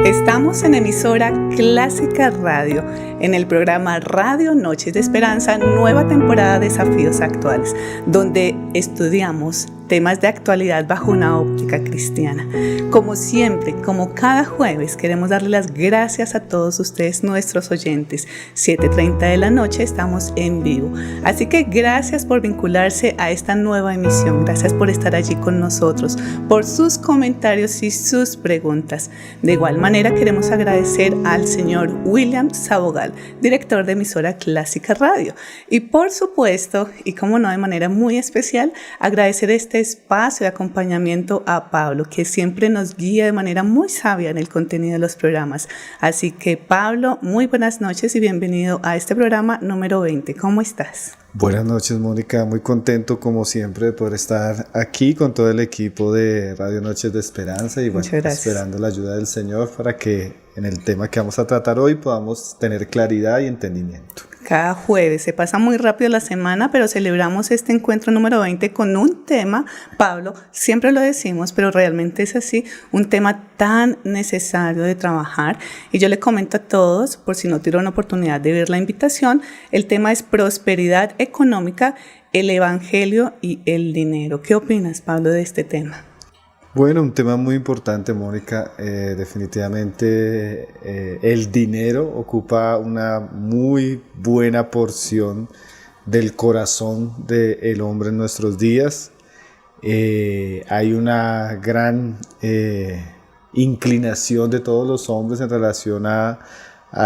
Estamos en emisora Clásica Radio, en el programa Radio Noches de Esperanza, nueva temporada de Desafíos Actuales, donde estudiamos temas de actualidad bajo una óptica cristiana. Como siempre, como cada jueves, queremos darle las gracias a todos ustedes, nuestros oyentes. 7:30 de la noche estamos en vivo. Así que gracias por vincularse a esta nueva emisión. Gracias por estar allí con nosotros, por sus comentarios y sus preguntas. De igual manera, queremos agradecer al señor William Sabogal, director de emisora Clásica Radio. Y por supuesto, y como no de manera muy especial, agradecer este espacio de acompañamiento a Pablo, que siempre nos guía de manera muy sabia en el contenido de los programas. Así que Pablo, muy buenas noches y bienvenido a este programa número 20. ¿Cómo estás? Buenas noches, Mónica, muy contento como siempre de poder estar aquí con todo el equipo de Radio Noches de Esperanza y bueno, esperando la ayuda del Señor para que en el tema que vamos a tratar hoy podamos tener claridad y entendimiento. Cada jueves, se pasa muy rápido la semana, pero celebramos este encuentro número 20 con un tema, Pablo, siempre lo decimos, pero realmente es así, un tema tan necesario de trabajar. Y yo le comento a todos, por si no tuvieron oportunidad de ver la invitación, el tema es prosperidad económica, el evangelio y el dinero. ¿Qué opinas, Pablo, de este tema? Bueno, un tema muy importante, Mónica. Definitivamente el dinero ocupa una muy buena porción del corazón del hombre en nuestros días. Hay una gran inclinación de todos los hombres en relación a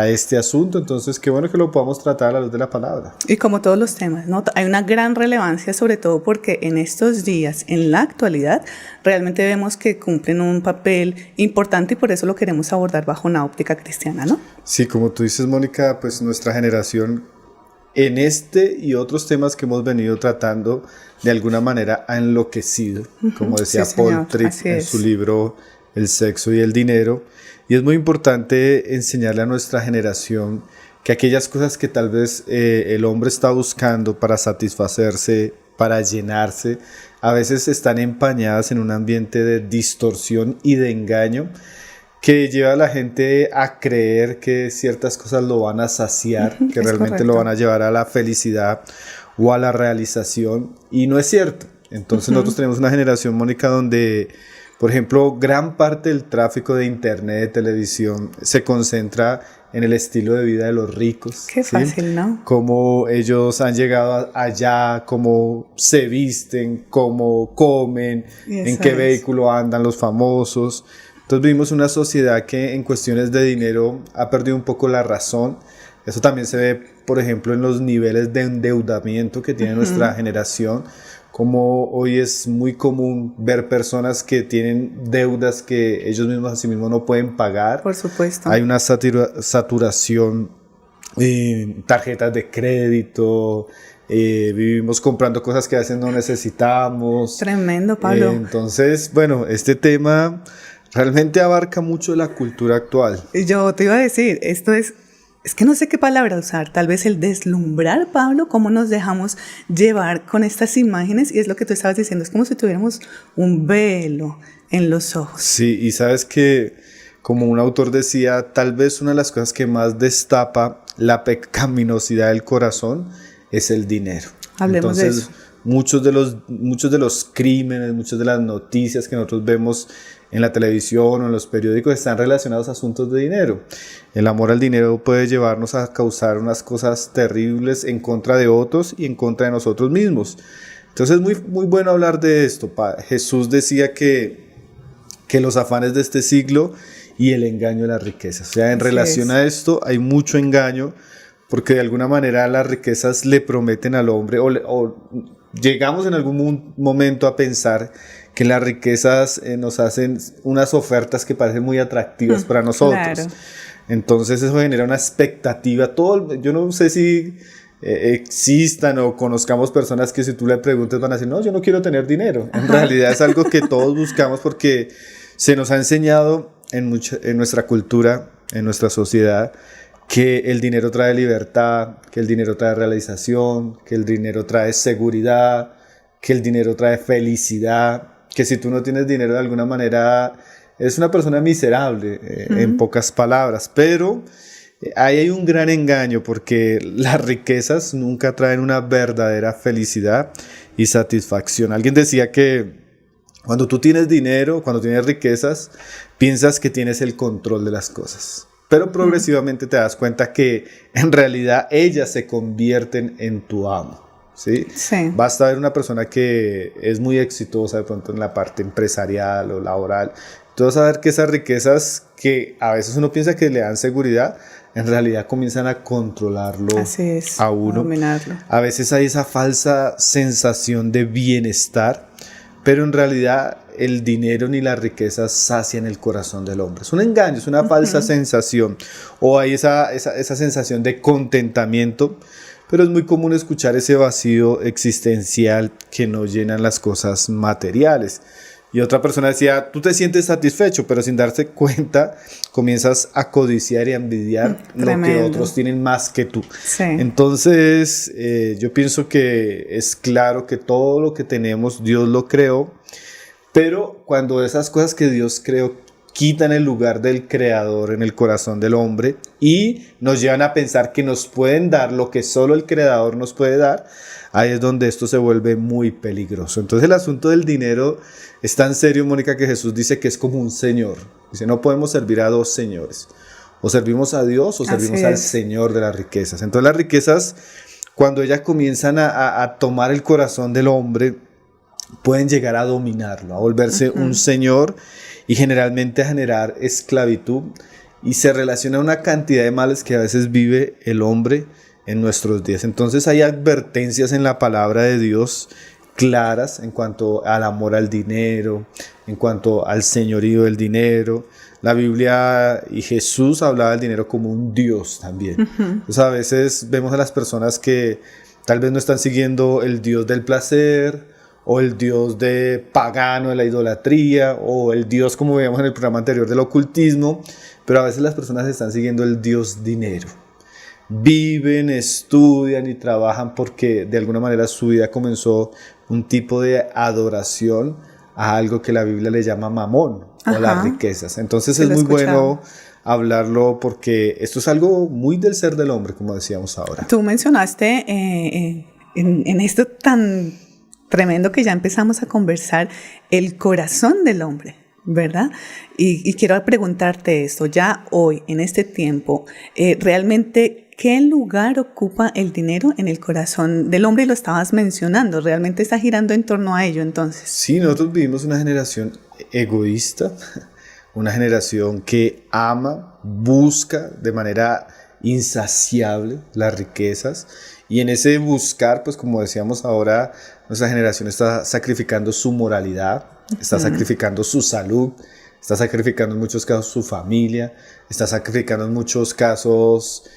este asunto, entonces qué bueno que lo podamos tratar a la luz de la palabra. Y como todos los temas, ¿no? Hay una gran relevancia, sobre todo porque en estos días, en la actualidad, realmente vemos que cumplen un papel importante y por eso lo queremos abordar bajo una óptica cristiana, ¿no? Sí, como tú dices, Mónica, pues nuestra generación en este y otros temas que hemos venido tratando de alguna manera ha enloquecido, como decía sí, Paul Tripp en su libro El sexo y el dinero. Y es muy importante enseñarle a nuestra generación que aquellas cosas que tal vez el hombre está buscando para satisfacerse, para llenarse, a veces están empañadas en un ambiente de distorsión y de engaño que lleva a la gente a creer que ciertas cosas lo van a saciar, que realmente correcto. Lo van a llevar a la felicidad o a la realización, y no es cierto. Entonces nosotros tenemos una generación, Mónica, donde por ejemplo, gran parte del tráfico de internet, de televisión, se concentra en el estilo de vida de los ricos. Qué fácil, ¿no? Cómo ellos han llegado allá, cómo se visten, cómo comen, en qué vehículo andan los famosos. Entonces vivimos una sociedad que en cuestiones de dinero ha perdido un poco la razón. Eso también se ve, por ejemplo, en los niveles de endeudamiento que tiene nuestra generación. Como hoy es muy común ver personas que tienen deudas que ellos mismos a sí mismos no pueden pagar. Por supuesto. Hay una saturación en tarjetas de crédito, vivimos comprando cosas que a veces no necesitamos. Tremendo, Pablo. Entonces, bueno, este tema realmente abarca mucho la cultura actual. Yo te iba a decir, esto es que no sé qué palabra usar, tal vez el deslumbrar, Pablo, cómo nos dejamos llevar con estas imágenes, y es lo que tú estabas diciendo, es como si tuviéramos un velo en los ojos. Sí, y sabes que, como un autor decía, tal vez una de las cosas que más destapa la pecaminosidad del corazón es el dinero. Hablemos de eso. Muchos de los crímenes, muchas de las noticias que nosotros vemos en la televisión o en los periódicos están relacionados a asuntos de dinero. El amor al dinero puede llevarnos a causar unas cosas terribles en contra de otros y en contra de nosotros mismos. Entonces es muy, muy bueno hablar de esto. Jesús decía que los afanes de este siglo y el engaño de las riquezas. O sea, en relación a esto hay mucho engaño, porque de alguna manera las riquezas le prometen al hombre o llegamos en algún momento a pensar que las riquezas nos hacen unas ofertas que parecen muy atractivas para nosotros. Claro. Entonces eso genera una expectativa. Yo no sé si existan o conozcamos personas que si tú le preguntas van a decir, no, yo no quiero tener dinero. En realidad es algo que todos buscamos porque se nos ha enseñado en nuestra cultura, en nuestra sociedad, que el dinero trae libertad, que el dinero trae realización, que el dinero trae seguridad, que el dinero trae felicidad, que si tú no tienes dinero de alguna manera es una persona miserable, en pocas palabras. Pero ahí hay un gran engaño, porque las riquezas nunca traen una verdadera felicidad y satisfacción. Alguien decía que cuando tú tienes dinero, cuando tienes riquezas, piensas que tienes el control de las cosas. Pero progresivamente te das cuenta que en realidad ellas se convierten en tu amo, ¿sí? Sí. Basta ver una persona que es muy exitosa de pronto en la parte empresarial o laboral. Tú vas a ver que esas riquezas que a veces uno piensa que le dan seguridad, en realidad comienzan a controlarlo a uno. Dominarlo. A veces hay esa falsa sensación de bienestar, pero en realidad el dinero ni las riquezas sacian el corazón del hombre. Es un engaño, es una falsa sensación. O hay esa sensación de contentamiento, pero es muy común escuchar ese vacío existencial que no llenan las cosas materiales. Y otra persona decía, tú te sientes satisfecho, pero sin darse cuenta comienzas a codiciar y a envidiar lo que otros tienen más que tú. Sí. Entonces, yo pienso que es claro que todo lo que tenemos Dios lo creó, pero cuando esas cosas que Dios creó quitan el lugar del creador en el corazón del hombre y nos llevan a pensar que nos pueden dar lo que solo el creador nos puede dar, ahí es donde esto se vuelve muy peligroso. Entonces el asunto del dinero es tan serio, Mónica, que Jesús dice que es como un señor. Dice, no podemos servir a dos señores. O servimos a Dios o servimos al Señor de las riquezas. Entonces las riquezas, cuando ellas comienzan a tomar el corazón del hombre, pueden llegar a dominarlo, a volverse un señor y generalmente a generar esclavitud. Y se relaciona a una cantidad de males que a veces vive el hombre en nuestros días. Entonces hay advertencias en la palabra de Dios claras en cuanto al amor al dinero, en cuanto al señorío del dinero. La Biblia y Jesús hablaba del dinero como un Dios también. Entonces a veces vemos a las personas que tal vez no están siguiendo el Dios del placer, o el Dios de pagano de la idolatría, o el Dios, como veíamos en el programa anterior, del ocultismo, pero a veces las personas están siguiendo el Dios dinero. Viven, estudian y trabajan porque de alguna manera su vida comenzó un tipo de adoración a algo que la Biblia le llama mamón, o las riquezas. Entonces es muy bueno hablarlo, porque esto es algo muy del ser del hombre, como decíamos ahora. Tú mencionaste en esto tan tremendo que ya empezamos a conversar, el corazón del hombre, ¿verdad? Y quiero preguntarte esto, ya hoy, en este tiempo, realmente, ¿qué lugar ocupa el dinero en el corazón del hombre? Y lo estabas mencionando, ¿realmente está girando en torno a ello entonces? Sí, nosotros vivimos una generación egoísta, una generación que ama, busca de manera insaciable las riquezas, y en ese buscar, pues como decíamos ahora, nuestra generación está sacrificando su moralidad, está sacrificando su salud, está sacrificando en muchos casos su familia, está sacrificando en muchos casos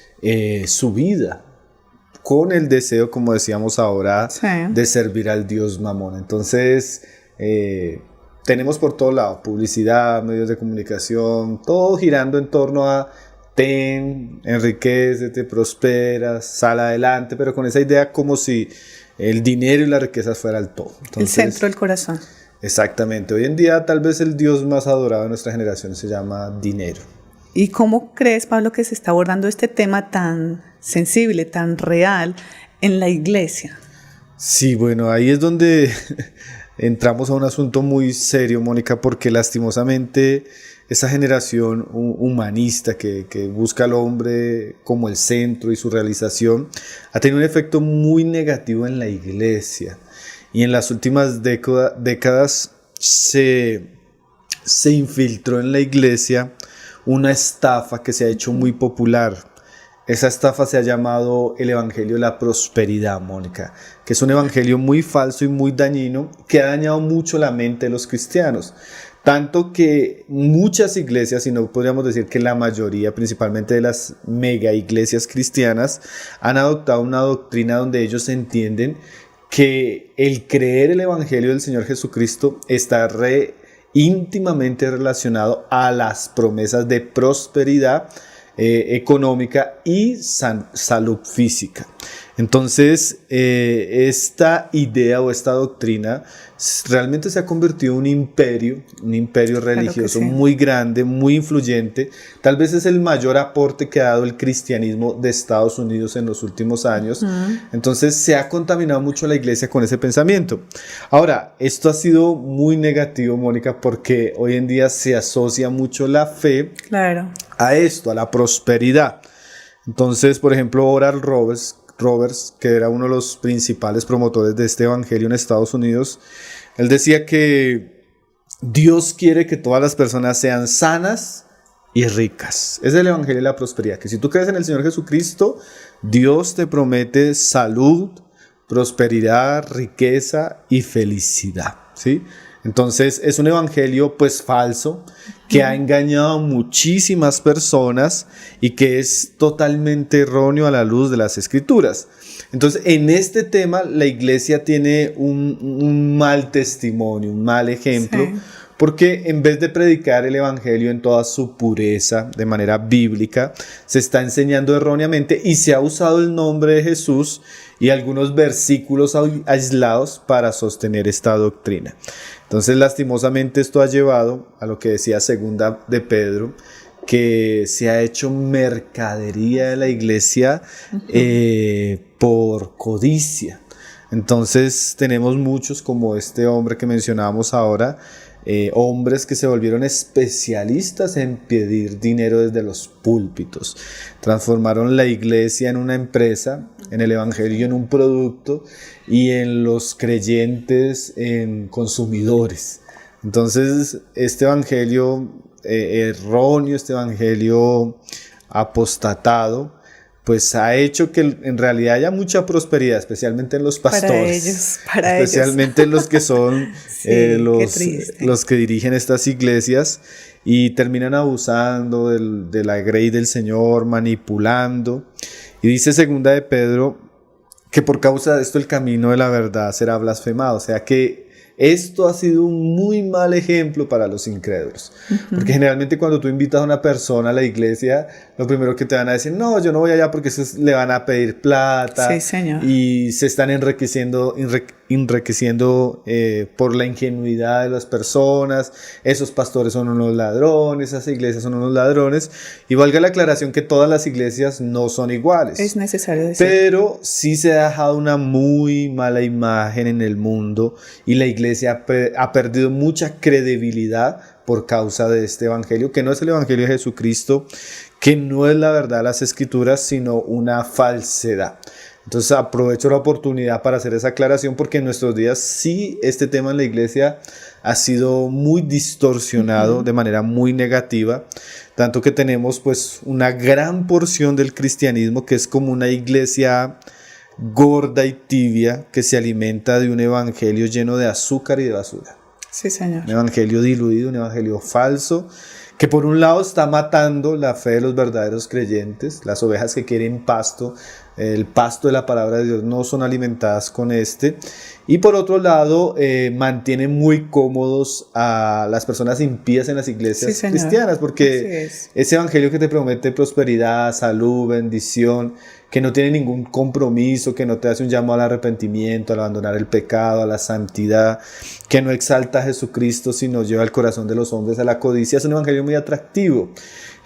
su vida, con el deseo, como decíamos ahora, de servir al Dios Mamón. Entonces, tenemos por todo lado publicidad, medios de comunicación, todo girando en torno a ten, enriquécete, prosperas, sal adelante, pero con esa idea como si el dinero y las riquezas fuera el todo. Entonces, el centro del corazón. Exactamente. Hoy en día tal vez el Dios más adorado de nuestra generación se llama dinero. ¿Y cómo crees, Pablo, que se está abordando este tema tan sensible, tan real en la iglesia? Sí, bueno, ahí es donde entramos a un asunto muy serio, Mónica, porque lastimosamente esa generación humanista que busca al hombre como el centro y su realización ha tenido un efecto muy negativo en la iglesia. Y en las últimas décadas se infiltró en la iglesia una estafa que se ha hecho muy popular. Esa estafa se ha llamado el Evangelio de la Prosperidad, Mónica, que es un evangelio muy falso y muy dañino que ha dañado mucho la mente de los cristianos. Tanto que muchas iglesias, y no podríamos decir que la mayoría, principalmente de las mega iglesias cristianas, han adoptado una doctrina donde ellos entienden que el creer el Evangelio del Señor Jesucristo está íntimamente relacionado a las promesas de prosperidad económica y salud física. Entonces, esta idea o esta doctrina realmente se ha convertido en un imperio religioso muy grande, muy influyente. Tal vez es el mayor aporte que ha dado el cristianismo de Estados Unidos en los últimos años. Entonces, se ha contaminado mucho la iglesia con ese pensamiento. Ahora, esto ha sido muy negativo, Mónica, porque hoy en día se asocia mucho la fe a esto, a la prosperidad. Entonces, por ejemplo, Oral Roberts, que era uno de los principales promotores de este evangelio en Estados Unidos, él decía que Dios quiere que todas las personas sean sanas y ricas. Es el evangelio de la prosperidad, que si tú crees en el Señor Jesucristo, Dios te promete salud, prosperidad, riqueza y felicidad, ¿sí? Entonces es un evangelio pues falso que ha engañado a muchísimas personas y que es totalmente erróneo a la luz de las Escrituras. Entonces en este tema la iglesia tiene un mal testimonio, un mal ejemplo, porque en vez de predicar el evangelio en toda su pureza, de manera bíblica, se está enseñando erróneamente y se ha usado el nombre de Jesús y algunos versículos aislados para sostener esta doctrina. Entonces, lastimosamente, esto ha llevado a lo que decía segunda de Pedro, que se ha hecho mercadería de la iglesia por codicia. Entonces, tenemos muchos, como este hombre que mencionábamos ahora, hombres que se volvieron especialistas en pedir dinero desde los púlpitos. Transformaron la iglesia en una empresa, en el evangelio en un producto y en los creyentes en consumidores. Entonces este evangelio erróneo, este evangelio apostatado, pues ha hecho que en realidad haya mucha prosperidad, especialmente en los pastores, especialmente en los que son los que dirigen estas iglesias y terminan abusando de la grey del Señor, manipulando. Y dice segunda de Pedro que por causa de esto el camino de la verdad será blasfemado, o sea que esto ha sido un muy mal ejemplo para los incrédulos, porque generalmente cuando tú invitas a una persona a la iglesia, lo primero que te van a decir, no, yo no voy allá porque le van a pedir plata, y se están enriqueciendo por la ingenuidad de las personas, esos pastores son unos ladrones, esas iglesias son unos ladrones, y valga la aclaración que todas las iglesias no son iguales. Es necesario decir. Pero sí se ha dejado una muy mala imagen en el mundo y la iglesia ha perdido mucha credibilidad por causa de este evangelio, que no es el evangelio de Jesucristo, que no es la verdad de las Escrituras, sino una falsedad. Entonces aprovecho la oportunidad para hacer esa aclaración porque en nuestros días sí este tema en la iglesia ha sido muy distorsionado de manera muy negativa, tanto que tenemos pues una gran porción del cristianismo que es como una iglesia gorda y tibia que se alimenta de un evangelio lleno de azúcar y de basura. Sí, señor. Un evangelio diluido, un evangelio falso, que por un lado está matando la fe de los verdaderos creyentes, las ovejas que quieren pasto, el pasto de la palabra de Dios no son alimentadas con este, y por otro lado mantiene muy cómodos a las personas impías en las iglesias cristianas, porque ese evangelio que te promete prosperidad, salud, bendición, que no tiene ningún compromiso, que no te hace un llamado al arrepentimiento, al abandonar el pecado, a la santidad, que no exalta a Jesucristo, sino lleva el corazón de los hombres a la codicia, es un evangelio muy atractivo.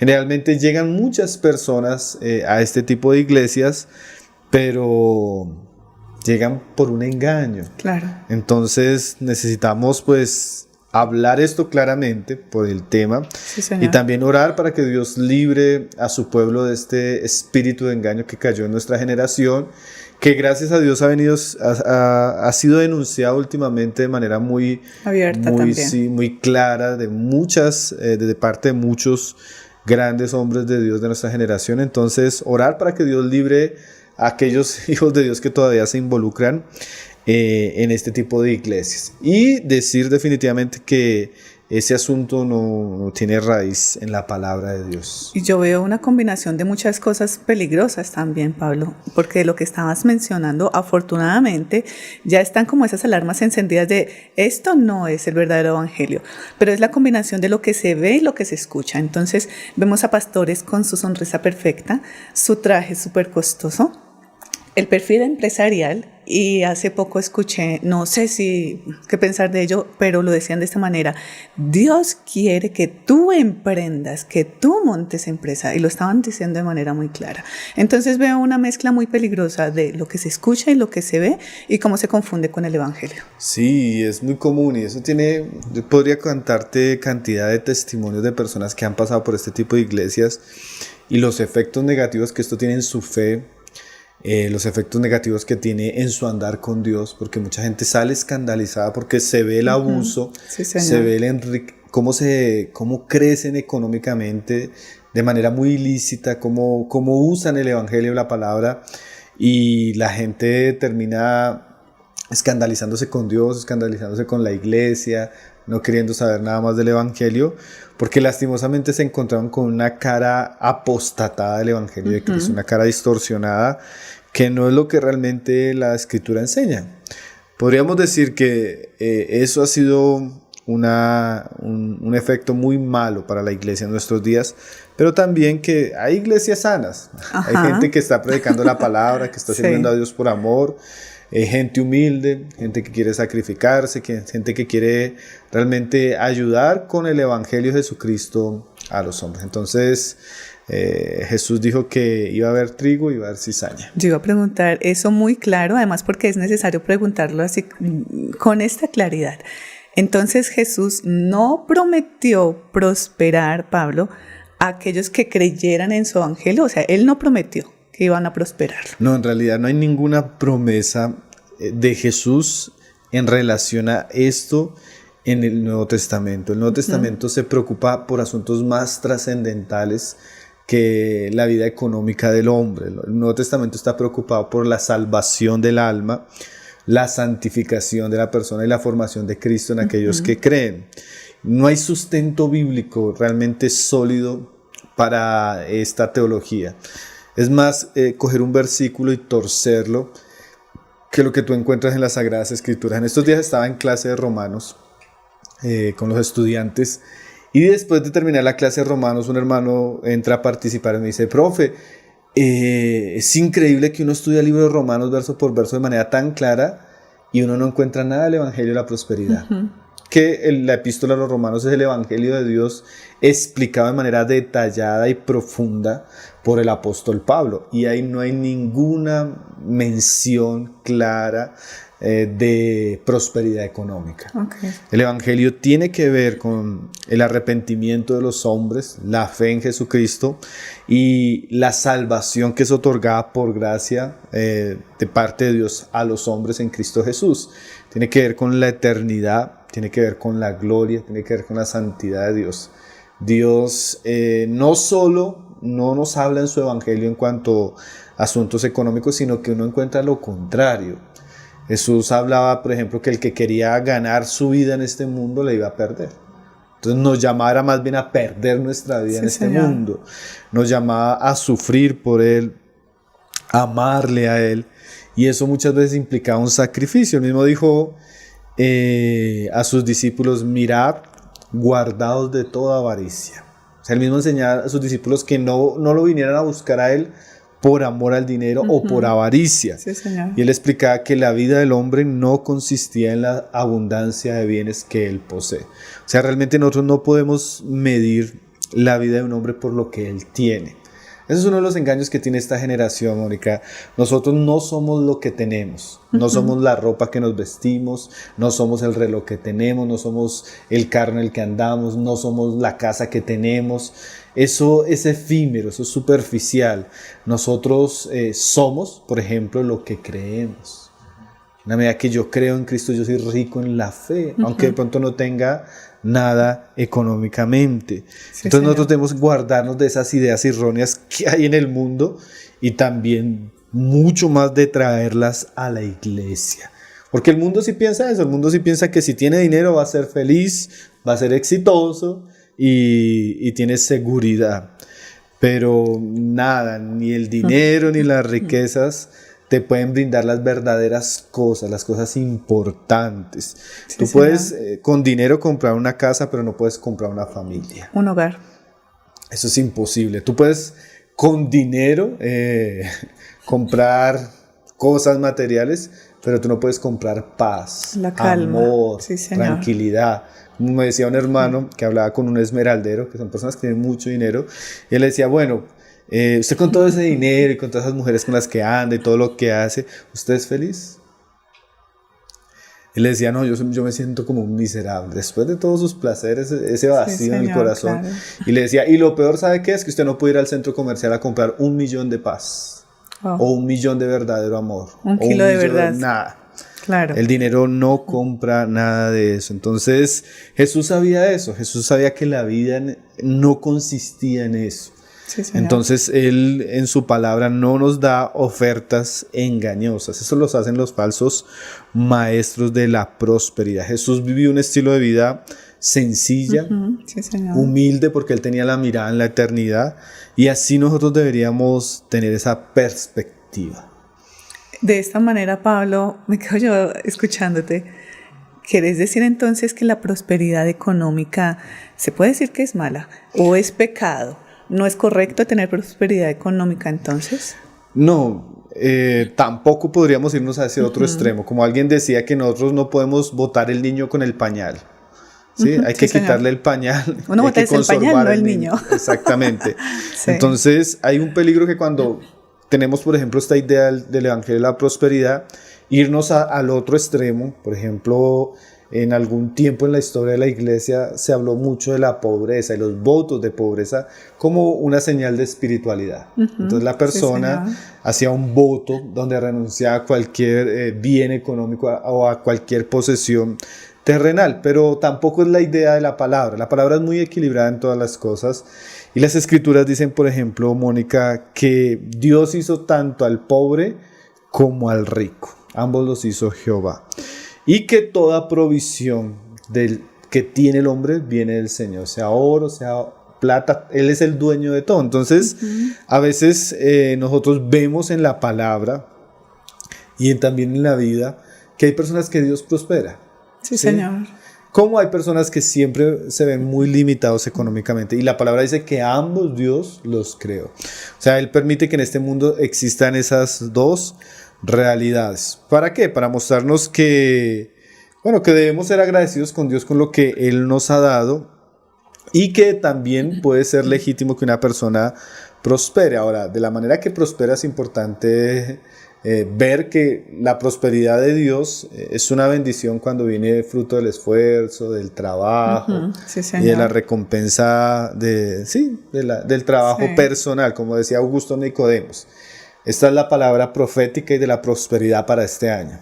Generalmente llegan muchas personas a este tipo de iglesias, pero llegan por un engaño. Claro. Entonces necesitamos pues hablar esto claramente por el tema y también orar para que Dios libre a su pueblo de este espíritu de engaño que cayó en nuestra generación, que gracias a Dios ha sido denunciado últimamente de manera muy abierta, muy clara de parte de muchos grandes hombres de Dios de nuestra generación. Entonces orar para que Dios libre a aquellos hijos de Dios que todavía se involucran en este tipo de iglesias, y decir definitivamente que ese asunto no tiene raíz en la palabra de Dios. Y yo veo una combinación de muchas cosas peligrosas también, Pablo, porque lo que estabas mencionando, afortunadamente, ya están como esas alarmas encendidas de esto no es el verdadero evangelio, pero es la combinación de lo que se ve y lo que se escucha. Entonces vemos a pastores con su sonrisa perfecta, su traje súper costoso, el perfil empresarial, y hace poco escuché, no sé si qué pensar de ello, pero lo decían de esta manera: Dios quiere que tú emprendas, que tú montes empresa, y lo estaban diciendo de manera muy clara. Entonces veo una mezcla muy peligrosa de lo que se escucha y lo que se ve, y cómo se confunde con el evangelio. Sí, es muy común, y eso tiene, yo podría contarte cantidad de testimonios de personas que han pasado por este tipo de iglesias y los efectos negativos que esto tiene en su fe, los efectos negativos que tiene en su andar con Dios, porque mucha gente sale escandalizada porque se ve el abuso, Sí, se ve cómo crecen económicamente de manera muy ilícita, cómo usan el evangelio, la palabra, y la gente termina escandalizándose con Dios, escandalizándose con la iglesia, no queriendo saber nada más del evangelio, porque lastimosamente se encontraron con una cara apostatada del evangelio de Cristo, una cara distorsionada, que no es lo que realmente la escritura enseña. Podríamos decir que eso ha sido un efecto muy malo para la iglesia en nuestros días, pero también que hay iglesias sanas. Ajá. Hay gente que está predicando la palabra, que está sirviendo a Dios por amor, gente humilde, gente que quiere sacrificarse, gente que quiere realmente ayudar con el evangelio de Jesucristo a los hombres. Entonces Jesús dijo que iba a haber trigo y iba a haber cizaña. Yo iba a preguntar eso muy claro, además porque es necesario preguntarlo así con esta claridad. Entonces Jesús no prometió prosperar, Pablo, a aquellos que creyeran en su evangelio. O sea, Él no prometió que iban a prosperar. No, en realidad no hay ninguna promesa de Jesús en relación a esto en el Nuevo Testamento. El Nuevo Testamento se preocupa por asuntos más trascendentales que la vida económica del hombre. El Nuevo Testamento está preocupado por la salvación del alma, la santificación de la persona y la formación de Cristo en aquellos que creen. No hay sustento bíblico realmente sólido para esta teología. Es más, coger un versículo y torcerlo que lo que tú encuentras en las Sagradas Escrituras. En estos días estaba en clase de Romanos con los estudiantes, y después de terminar la clase de Romanos, un hermano entra a participar y me dice: profe, es increíble que uno estudia el libro de Romanos verso por verso de manera tan clara y uno no encuentra nada del evangelio de la prosperidad. Que la epístola a los Romanos es el evangelio de Dios explicado de manera detallada y profunda por el apóstol Pablo, y ahí no hay ninguna mención clara de prosperidad económica. El evangelio tiene que ver con el arrepentimiento de los hombres, la fe en Jesucristo y la salvación que es otorgada por gracia de parte de Dios a los hombres en Cristo Jesús. Tiene que ver con la eternidad, tiene que ver con la gloria, tiene que ver con la santidad de Dios. Dios no solo no nos habla en su evangelio en cuanto a asuntos económicos, sino que uno encuentra lo contrario. Jesús hablaba, por ejemplo, que el que quería ganar su vida en este mundo la iba a perder. Entonces nos llamaba más bien a perder nuestra vida en este mundo. Nos llamaba a sufrir por Él, a amarle a Él. Y eso muchas veces implicaba un sacrificio. Él mismo dijo a sus discípulos: mirad, guardaos de toda avaricia. O sea, él mismo enseñaba a sus discípulos que no lo vinieran a buscar a Él por amor al dinero o por avaricia. Sí, señor. Y él explicaba que la vida del hombre no consistía en la abundancia de bienes que él posee. O sea, realmente nosotros no podemos medir la vida de un hombre por lo que él tiene. Ese es uno de los engaños que tiene esta generación, Mónica. Nosotros no somos lo que tenemos, no somos la ropa que nos vestimos, no somos el reloj que tenemos, no somos el carro en el que andamos, no somos la casa que tenemos. Eso es efímero, eso es superficial. Nosotros somos, por ejemplo, lo que creemos. En la medida que yo creo en Cristo, yo soy rico en la fe, aunque de pronto no tenga nada económicamente. Sí, entonces nosotros debemos guardarnos de esas ideas erróneas que hay en el mundo y también mucho más de traerlas a la iglesia. Porque el mundo sí piensa eso, el mundo sí piensa que si tiene dinero va a ser feliz, va a ser exitoso y tiene seguridad. Pero nada, ni el dinero ni las riquezas te pueden brindar las verdaderas cosas, las cosas importantes. Sí, tú puedes con dinero comprar una casa, pero no puedes comprar una familia. Un hogar. Eso es imposible. Tú puedes con dinero comprar cosas materiales, pero tú no puedes comprar paz, la calma, amor, sí, señor, tranquilidad. Como me decía un hermano que hablaba con un esmeraldero, que son personas que tienen mucho dinero, y él le decía, bueno, usted con todo ese dinero y con todas esas mujeres con las que anda y todo lo que hace, ¿usted es feliz? Él le decía, no, yo me siento como un miserable. Después de todos sus placeres, ese vacío, sí, señor, en el corazón. Claro. Y le decía, y lo peor, ¿sabe qué es? Que usted no puede ir al centro comercial a comprar 1 millón de paz. O 1 millón de verdadero amor. Un kilo de verdad. Nada. Claro. El dinero no compra nada de eso. Entonces, Jesús sabía eso. Jesús sabía que la vida no consistía en eso. Sí, señor. Entonces Él en su palabra no nos da ofertas engañosas. Eso los hacen los falsos maestros de la prosperidad. Jesús vivió un estilo de vida sencilla, sí, señor, humilde, porque Él tenía la mirada en la eternidad, y así nosotros deberíamos tener esa perspectiva. De esta manera, Pablo, me quedo yo escuchándote. ¿Quieres decir entonces que la prosperidad económica se puede decir que es mala o es pecado? ¿No es correcto tener prosperidad económica entonces? No, tampoco podríamos irnos hacia otro extremo. Como alguien decía que nosotros no podemos botar el niño con el pañal. ¿Sí? Hay que quitarle el pañal. Uno bota el pañal, no el niño. Exactamente. Sí. Entonces hay un peligro que cuando tenemos, por ejemplo, esta idea del Evangelio de la prosperidad, irnos al otro extremo. Por ejemplo, en algún tiempo en la historia de la iglesia se habló mucho de la pobreza y los votos de pobreza como una señal de espiritualidad. Entonces la persona hacía un voto donde renunciaba a cualquier bien económico o a cualquier posesión terrenal, pero tampoco es la idea de la palabra. La palabra es muy equilibrada en todas las cosas, y las escrituras dicen, por ejemplo, Mónica, que Dios hizo tanto al pobre como al rico. Ambos los hizo Jehová. Y que toda provisión que tiene el hombre viene del Señor, sea oro, sea plata, Él es el dueño de todo. Entonces, a veces nosotros vemos en la palabra y también en la vida que hay personas que Dios prospera. Sí, Señor. Como hay personas que siempre se ven muy limitados económicamente, y la palabra dice que ambos Dios los creó. O sea, Él permite que en este mundo existan esas dos realidades. ¿Para qué? Para mostrarnos que debemos ser agradecidos con Dios con lo que Él nos ha dado, y que también puede ser legítimo que una persona prospere. Ahora, de la manera que prospera es importante ver que la prosperidad de Dios es una bendición cuando viene fruto del esfuerzo, del trabajo, sí, y de la recompensa del trabajo personal, como decía Augusto Nicodemos. Esta es la palabra profética y de la prosperidad para este año.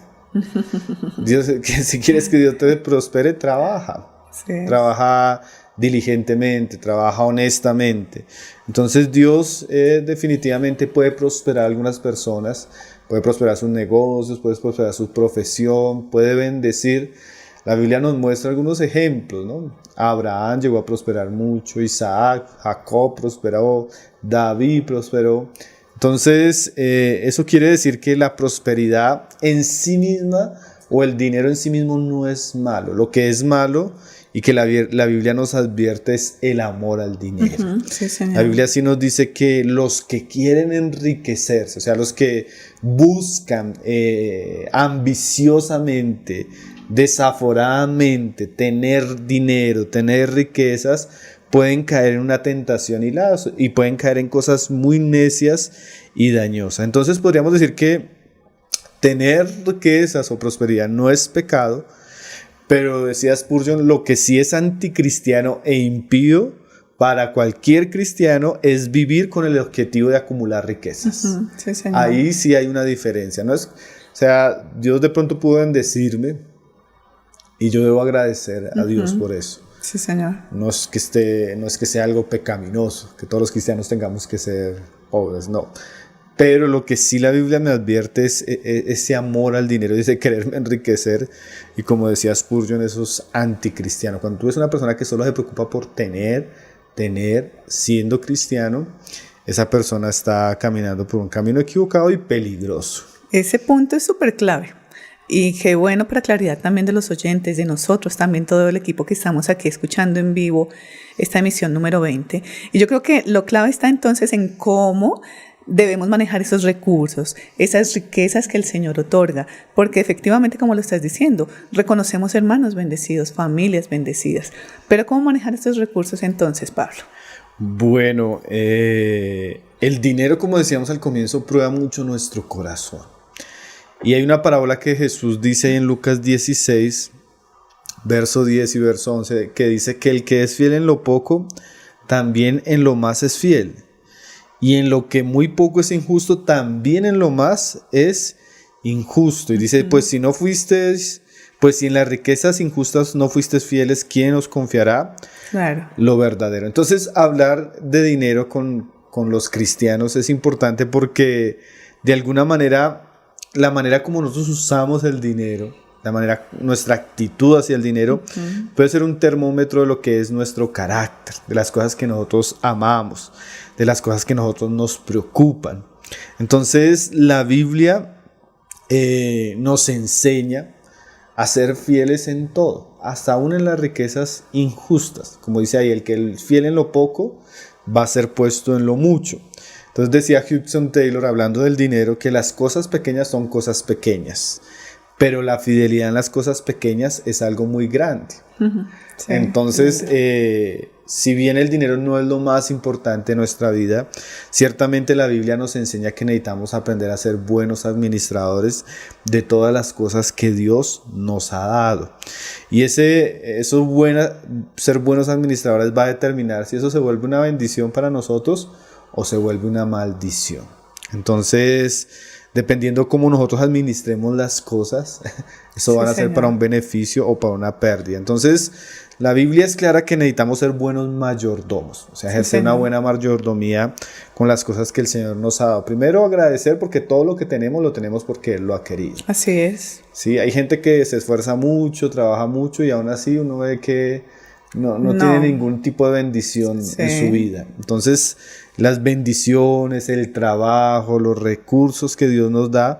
Dios, que si quieres que Dios te prospere, trabaja. Sí. Trabaja diligentemente, trabaja honestamente. Entonces Dios definitivamente puede prosperar a algunas personas, puede prosperar sus negocios, puede prosperar su profesión, puede bendecir. La Biblia nos muestra algunos ejemplos, ¿no? Abraham llegó a prosperar mucho, Isaac, Jacob prosperó, David prosperó. Entonces, eso quiere decir que la prosperidad en sí misma o el dinero en sí mismo no es malo. Lo que es malo y que la Biblia nos advierte es el amor al dinero. Sí, señor. La Biblia sí nos dice que los que quieren enriquecerse, o sea, los que buscan ambiciosamente, desaforadamente tener dinero, tener riquezas, pueden caer en una tentación y pueden caer en cosas muy necias y dañosas. Entonces podríamos decir que tener riquezas o prosperidad no es pecado, pero decía Spurgeon, lo que sí es anticristiano e impío para cualquier cristiano es vivir con el objetivo de acumular riquezas. Sí, señor. Ahí sí hay una diferencia. No es, o sea, Dios de pronto pudo bendecirme y yo debo agradecer a Dios por eso. Sí, Señor. No es que sea algo pecaminoso, que todos los cristianos tengamos que ser pobres, no. Pero lo que sí la Biblia me advierte es ese amor al dinero, ese quererme enriquecer. Y como decía Spurgeon, eso es anticristiano. Cuando tú eres una persona que solo se preocupa por tener, siendo cristiano, esa persona está caminando por un camino equivocado y peligroso. Ese punto es súper clave. Y qué bueno para claridad también de los oyentes, de nosotros, también todo el equipo que estamos aquí escuchando en vivo esta emisión número 20. Y yo creo que lo clave está entonces en cómo debemos manejar esos recursos, esas riquezas que el Señor otorga, porque efectivamente, como lo estás diciendo, reconocemos hermanos bendecidos, familias bendecidas. Pero ¿cómo manejar estos recursos entonces, Pablo? Bueno, el dinero, como decíamos al comienzo, prueba mucho nuestro corazón. Y hay una parábola que Jesús dice en Lucas 16, verso 10 y verso 11, que dice que el que es fiel en lo poco, también en lo más es fiel. Y en lo que muy poco es injusto, también en lo más es injusto. Y dice, pues si en las riquezas injustas no fuisteis fieles, ¿quién os confiará lo verdadero? Entonces, hablar de dinero con los cristianos es importante porque de alguna manera, la manera como nosotros usamos el dinero, nuestra actitud hacia el dinero puede ser un termómetro de lo que es nuestro carácter, de las cosas que nosotros amamos, de las cosas que nosotros nos preocupan. Entonces la Biblia nos enseña a ser fieles en todo, hasta aún en las riquezas injustas. Como dice ahí, el que es fiel en lo poco va a ser puesto en lo mucho. Entonces decía Hudson Taylor, hablando del dinero, que las cosas pequeñas son cosas pequeñas, pero la fidelidad en las cosas pequeñas es algo muy grande. Sí, entonces, si bien el dinero no es lo más importante en nuestra vida, ciertamente la Biblia nos enseña que necesitamos aprender a ser buenos administradores de todas las cosas que Dios nos ha dado. Y ser buenos administradores va a determinar si eso se vuelve una bendición para nosotros o se vuelve una maldición. Entonces, dependiendo cómo nosotros administremos las cosas, eso van a ser para un beneficio o para una pérdida. Entonces, la Biblia es clara que necesitamos ser buenos mayordomos, o sea, ejercer una buena mayordomía con las cosas que el Señor nos ha dado. Primero, agradecer porque todo lo que tenemos lo tenemos porque Él lo ha querido. Así es. Sí, hay gente que se esfuerza mucho, trabaja mucho y aún así uno ve que no tiene ningún tipo de bendición en su vida. Entonces, las bendiciones, el trabajo, los recursos que Dios nos da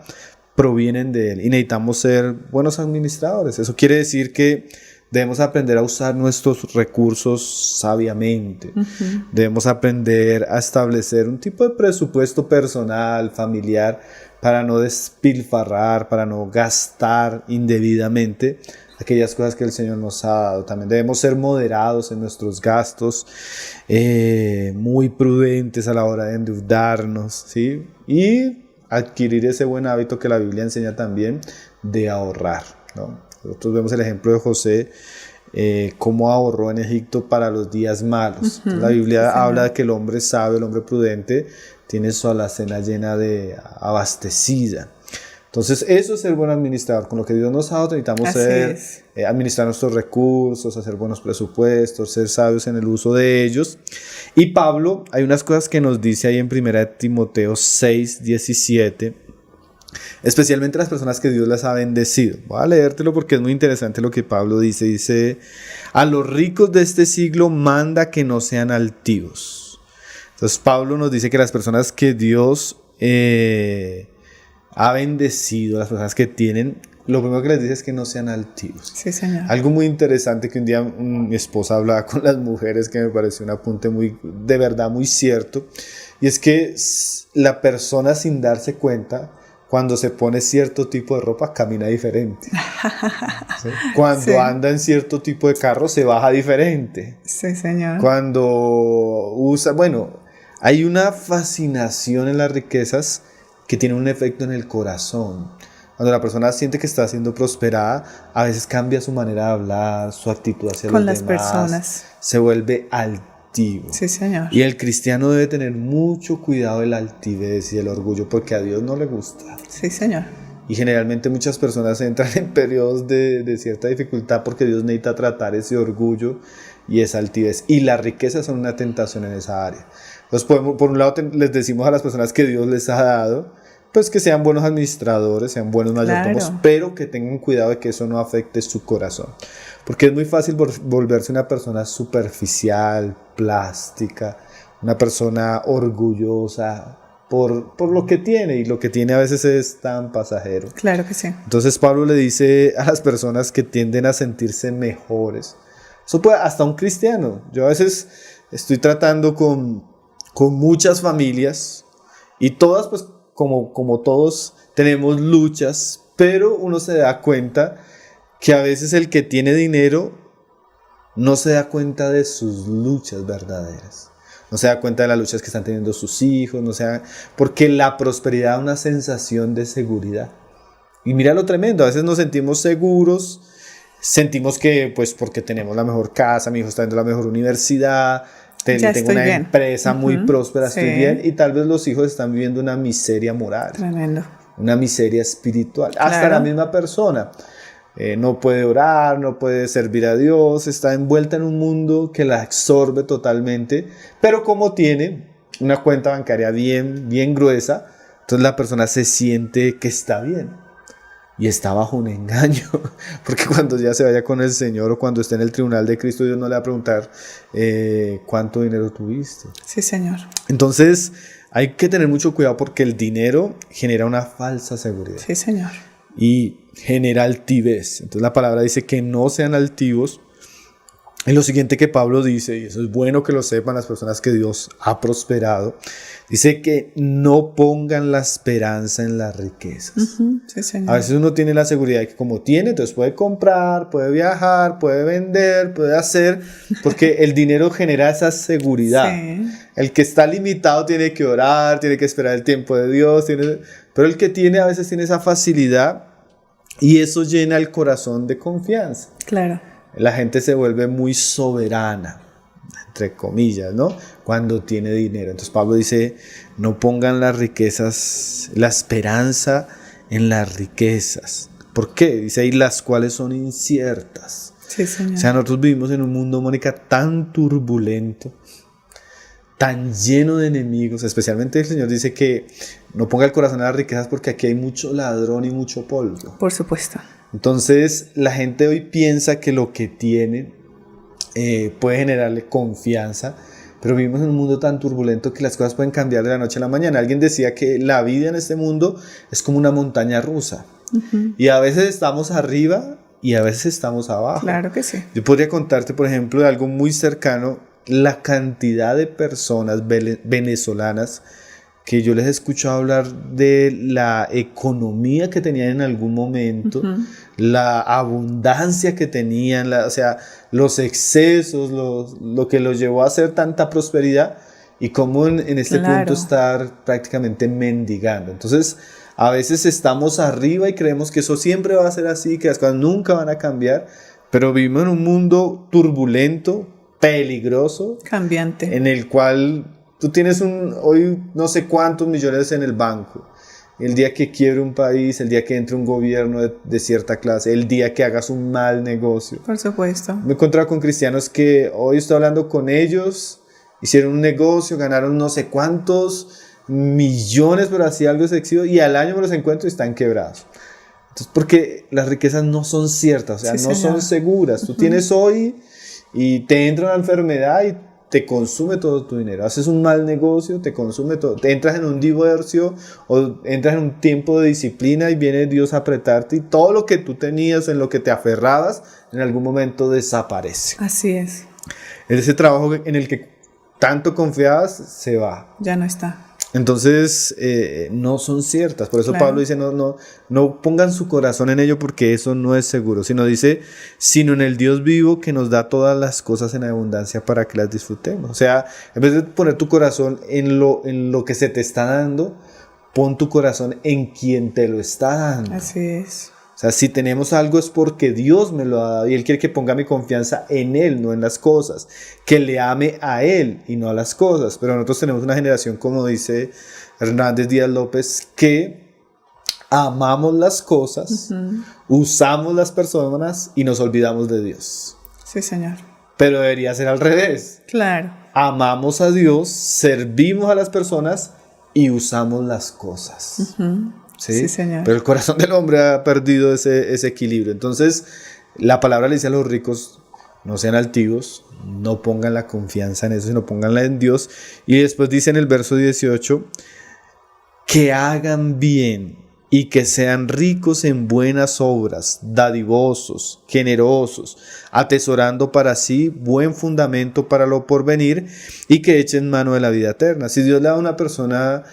provienen de Él y necesitamos ser buenos administradores. Eso quiere decir que debemos aprender a usar nuestros recursos sabiamente. Debemos aprender a establecer un tipo de presupuesto personal, familiar, para no despilfarrar, para no gastar indebidamente aquellas cosas que el Señor nos ha dado. También debemos ser moderados en nuestros gastos, muy prudentes a la hora de endeudarnos, ¿sí? Y adquirir ese buen hábito que la Biblia enseña también de ahorrar, ¿no? Nosotros vemos el ejemplo de José, cómo ahorró en Egipto para los días malos. La Biblia habla de que el hombre sabio, el hombre prudente, tiene su alacena llena de abastecida. Entonces, eso es ser buen administrador. Con lo que Dios nos ha dado, necesitamos administrar nuestros recursos, hacer buenos presupuestos, ser sabios en el uso de ellos. Y Pablo, hay unas cosas que nos dice ahí en 1 Timoteo 6, 17, especialmente las personas que Dios las ha bendecido. Voy a leértelo porque es muy interesante lo que Pablo dice. Dice, a los ricos de este siglo manda que no sean altivos. Entonces, Pablo nos dice que las personas que Dios ha bendecido, las personas que tienen, lo primero que les dice es que no sean altivos. Sí, Señor. Algo muy interesante que un día mi esposa hablaba con las mujeres, que me pareció un apunte de verdad muy cierto, y es que la persona, sin darse cuenta, cuando se pone cierto tipo de ropa, camina diferente. ¿Sí? Cuando anda en cierto tipo de carro, se baja diferente. Sí, Señor. Cuando hay una fascinación en las riquezas que tiene un efecto en el corazón. Cuando la persona siente que está siendo prosperada, a veces cambia su manera de hablar, su actitud hacia los demás. Con las personas. Se vuelve altivo. Sí, Señor. Y el cristiano debe tener mucho cuidado de la altivez y el orgullo, porque a Dios no le gusta. Sí, Señor. Y generalmente muchas personas entran en periodos de cierta dificultad porque Dios necesita tratar ese orgullo y esa altivez. Y las riquezas son una tentación en esa área. Entonces, por un lado, les decimos a las personas que Dios les ha dado, pues que sean buenos administradores, sean buenos mayordomos, pero que tengan cuidado de que eso no afecte su corazón. Porque es muy fácil volverse una persona superficial, plástica, una persona orgullosa por lo que tiene, y lo que tiene a veces es tan pasajero. Claro que sí. Entonces Pablo le dice a las personas que tienden a sentirse mejores, eso puede hasta un cristiano. Yo a veces estoy tratando con muchas familias Y todas, pues como todos, tenemos luchas, pero uno se da cuenta que a veces el que tiene dinero no se da cuenta de sus luchas verdaderas. No se da cuenta de las luchas que están teniendo sus hijos, porque la prosperidad da una sensación de seguridad. Y mira lo tremendo, a veces nos sentimos seguros, sentimos que pues porque tenemos la mejor casa, mi hijo está en la mejor universidad, tengo una empresa muy próspera, estoy bien, y tal vez los hijos están viviendo una miseria moral. Tremendo. Una miseria espiritual. Claro. Hasta la misma persona no puede orar, no puede servir a Dios, está envuelta en un mundo que la absorbe totalmente, pero como tiene una cuenta bancaria bien gruesa, entonces la persona se siente que está bien. Y está bajo un engaño, porque cuando ya se vaya con el Señor o cuando esté en el tribunal de Cristo, Dios no le va a preguntar cuánto dinero tuviste. Sí, Señor. Entonces hay que tener mucho cuidado porque el dinero genera una falsa seguridad. Sí, Señor. Y genera altivez. Entonces la palabra dice que no sean altivos. Es lo siguiente que Pablo dice, y eso es bueno que lo sepan las personas que Dios ha prosperado. Dice que no pongan la esperanza en las riquezas. Sí, señor. A veces uno tiene la seguridad de que como tiene, entonces puede comprar, puede viajar, puede vender, puede hacer, porque el dinero genera esa seguridad. Sí. El que está limitado tiene que orar, tiene que esperar el tiempo de Dios, pero el que tiene a veces tiene esa facilidad y eso llena el corazón de confianza. Claro. La gente se vuelve muy soberana, entre comillas, ¿no? Cuando tiene dinero. Entonces Pablo dice, no pongan las riquezas, la esperanza en las riquezas. ¿Por qué? Dice ahí, las cuales son inciertas. Sí, señor. O sea, nosotros vivimos en un mundo, Mónica, tan turbulento, tan lleno de enemigos. Especialmente el Señor dice que no ponga el corazón en las riquezas porque aquí hay mucho ladrón y mucho polvo. Por supuesto. Entonces la gente hoy piensa que lo que tiene puede generarle confianza, pero vivimos en un mundo tan turbulento que las cosas pueden cambiar de la noche a la mañana. Alguien decía que la vida en este mundo es como una montaña rusa. Y a veces estamos arriba y a veces estamos abajo. Claro que sí. Yo podría contarte, por ejemplo, de algo muy cercano, la cantidad de personas venezolanas que yo les he escuchado hablar de la economía que tenían en algún momento, la abundancia que tenían, o sea, los excesos, lo que los llevó a hacer tanta prosperidad y cómo en este punto estar prácticamente mendigando. Entonces, a veces estamos arriba y creemos que eso siempre va a ser así, que las cosas nunca van a cambiar, pero vivimos en un mundo turbulento, peligroso, cambiante, en el cual tú tienes hoy no sé cuántos millones en el banco. El día que quiebre un país, el día que entre un gobierno de cierta clase, el día que hagas un mal negocio. Por supuesto. Me he encontrado con cristianos que hoy estoy hablando con ellos, hicieron un negocio, ganaron no sé cuántos millones, pero así algo excesivo, y al año me los encuentro y están quebrados. Entonces, porque las riquezas no son ciertas, o sea, no son seguras. Tú tienes hoy y te entra una enfermedad y te consume todo tu dinero. Haces un mal negocio, te consume todo. Te entras en un divorcio o entras en un tiempo de disciplina y viene Dios a apretarte y todo lo que tú tenías, en lo que te aferrabas, en algún momento desaparece. Así es. Ese trabajo en el que tanto confiabas se va. Ya no está. Entonces no son ciertas. Por eso Pablo dice no pongan su corazón en ello porque eso no es seguro, sino en el Dios vivo que nos da todas las cosas en abundancia para que las disfrutemos. O sea, en vez de poner tu corazón en lo que se te está dando, pon tu corazón en quien te lo está dando. Así es. O sea, si tenemos algo es porque Dios me lo ha dado y Él quiere que ponga mi confianza en Él, no en las cosas. Que le ame a Él y no a las cosas. Pero nosotros tenemos una generación, como dice Hernández Díaz López, que amamos las cosas, usamos las personas y nos olvidamos de Dios. Sí, Señor. Pero debería ser al revés. Claro. Amamos a Dios, servimos a las personas y usamos las cosas. ¿Sí? Señor. Pero el corazón del hombre ha perdido ese equilibrio. Entonces, la palabra le dice a los ricos, no sean altivos, no pongan la confianza en eso, sino pónganla en Dios. Y después dice en el verso 18, que hagan bien y que sean ricos en buenas obras, dadivosos, generosos, atesorando para sí buen fundamento para lo porvenir y que echen mano de la vida eterna. Si Dios le da a una persona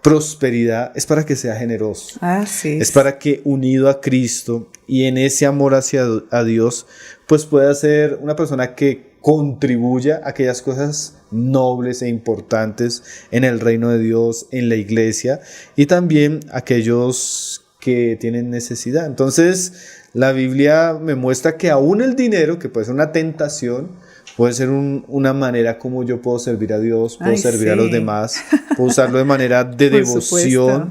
prosperidad es para que sea generoso. Así Es para que unido a Cristo y en ese amor hacia a Dios, pues pueda ser una persona que contribuya a aquellas cosas nobles e importantes en el reino de Dios, en la iglesia y también aquellos que tienen necesidad. Entonces, la Biblia me muestra que aún el dinero, que puede ser una tentación, puede ser una manera como yo puedo servir a Dios, puedo servir a los demás, puedo usarlo de manera de devoción. Supuesto.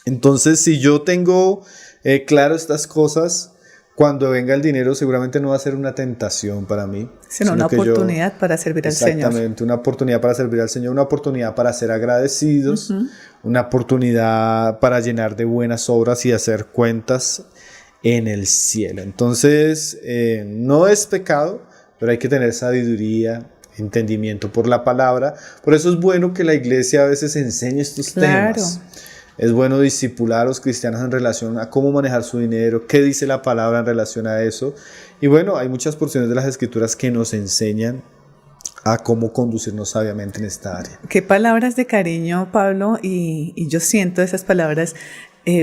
Entonces, si yo tengo claro estas cosas, cuando venga el dinero seguramente no va a ser una tentación para mí. Sino una oportunidad para servir al Señor. Exactamente, una oportunidad para servir al Señor, una oportunidad para ser agradecidos, una oportunidad para llenar de buenas obras y hacer cuentas en el cielo. Entonces, no es pecado, pero hay que tener sabiduría, entendimiento por la palabra. Por eso es bueno que la iglesia a veces enseñe estos temas. Es bueno discipular a los cristianos en relación a cómo manejar su dinero, qué dice la palabra en relación a eso. Y bueno, hay muchas porciones de las escrituras que nos enseñan a cómo conducirnos sabiamente en esta área. Qué palabras de cariño, Pablo, y yo siento esas palabras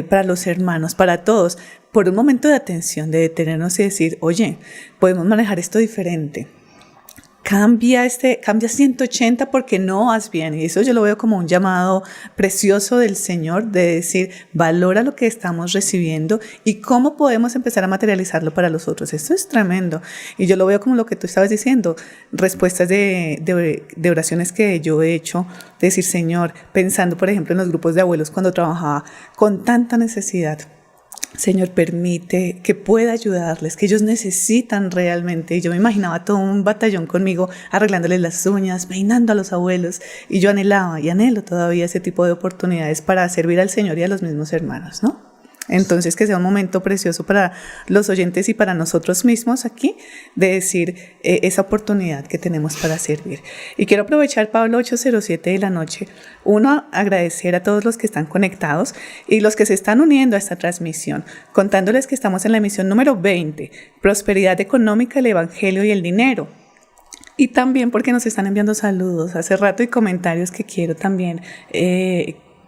para los hermanos, para todos, por un momento de atención, de detenernos y decir, oye, podemos manejar esto diferente. Cambia 180 porque no vas bien. Y eso yo lo veo como un llamado precioso del Señor de decir, valora lo que estamos recibiendo y cómo podemos empezar a materializarlo para los otros. Esto es tremendo. Y yo lo veo como lo que tú estabas diciendo, respuestas de oraciones que yo he hecho, de decir, Señor, pensando por ejemplo en los grupos de abuelos cuando trabajaba con tanta necesidad. Señor, permite que pueda ayudarles, que ellos necesitan realmente. Y yo me imaginaba todo un batallón conmigo arreglándoles las uñas, peinando a los abuelos. Y yo anhelaba y anhelo todavía ese tipo de oportunidades para servir al Señor y a los mismos hermanos, ¿no? Entonces, que sea un momento precioso para los oyentes y para nosotros mismos aquí de decir esa oportunidad que tenemos para servir. Y quiero aprovechar, Pablo, 8:07 de la noche, agradecer a todos los que están conectados y los que se están uniendo a esta transmisión, contándoles que estamos en la emisión número 20, Prosperidad Económica, el Evangelio y el Dinero. Y también porque nos están enviando saludos hace rato y comentarios que quiero también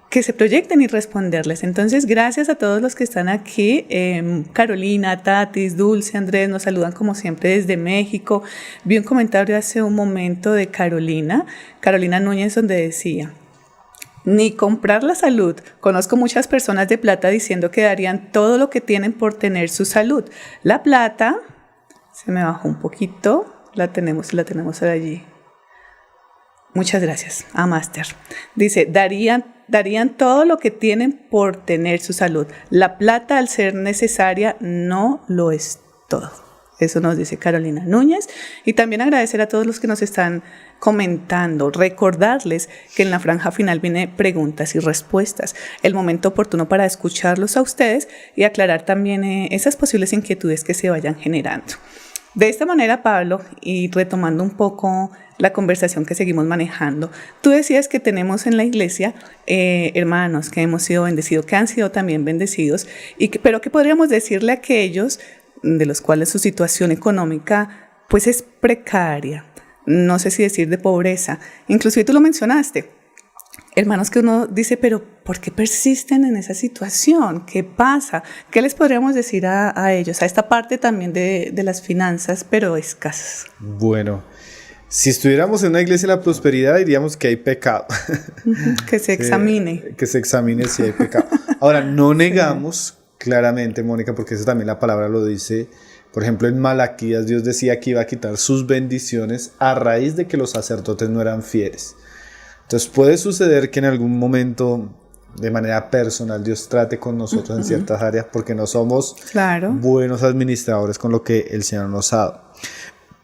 que se proyecten y responderles. Entonces, gracias a todos los que están aquí. Carolina, Tatis, Dulce, Andrés, nos saludan como siempre desde México. Vi un comentario hace un momento de Carolina Núñez, donde decía, ni comprar la salud. Conozco muchas personas de plata diciendo que darían todo lo que tienen por tener su salud. La plata, se me bajó un poquito, la tenemos allí. Muchas gracias a Master. Dice, darían todo lo que tienen por tener su salud. La plata, al ser necesaria, no lo es todo. Eso nos dice Carolina Núñez. Y también agradecer a todos los que nos están comentando. Recordarles que en la franja final viene preguntas y respuestas. El momento oportuno para escucharlos a ustedes y aclarar también esas posibles inquietudes que se vayan generando. De esta manera, Pablo, y retomando un poco la conversación que seguimos manejando, tú decías que tenemos en la iglesia hermanos que hemos sido bendecidos, que han sido también bendecidos, pero que podríamos decirle a aquellos de los cuales su situación económica pues es precaria, no sé si decir de pobreza, inclusive tú lo mencionaste. Hermanos que uno dice, pero ¿por qué persisten en esa situación? ¿Qué pasa? ¿Qué les podríamos decir a ellos? A esta parte también de las finanzas, pero escasas. Bueno, si estuviéramos en una iglesia de la prosperidad, diríamos que hay pecado. Que se examine. Que se examine si hay pecado. Ahora, no negamos claramente, Mónica, porque eso también la palabra lo dice. Por ejemplo, en Malaquías, Dios decía que iba a quitar sus bendiciones a raíz de que los sacerdotes no eran fieles. Entonces puede suceder que en algún momento de manera personal Dios trate con nosotros en ciertas áreas porque no somos buenos administradores con lo que el Señor nos ha dado.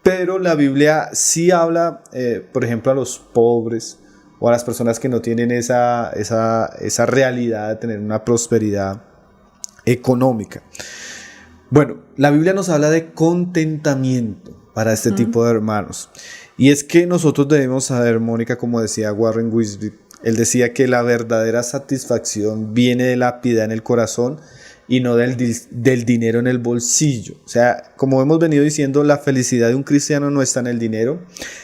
Pero la Biblia sí habla, por ejemplo, a los pobres o a las personas que no tienen esa realidad de tener una prosperidad económica. Bueno, la Biblia nos habla de contentamiento para este tipo de hermanos. Y es que nosotros debemos saber, Mónica, como decía Warren Wiersbe, él decía que la verdadera satisfacción viene de la piedad en el corazón y no del dinero en el bolsillo. O sea, como hemos venido diciendo, la felicidad de un cristiano no está en el dinero,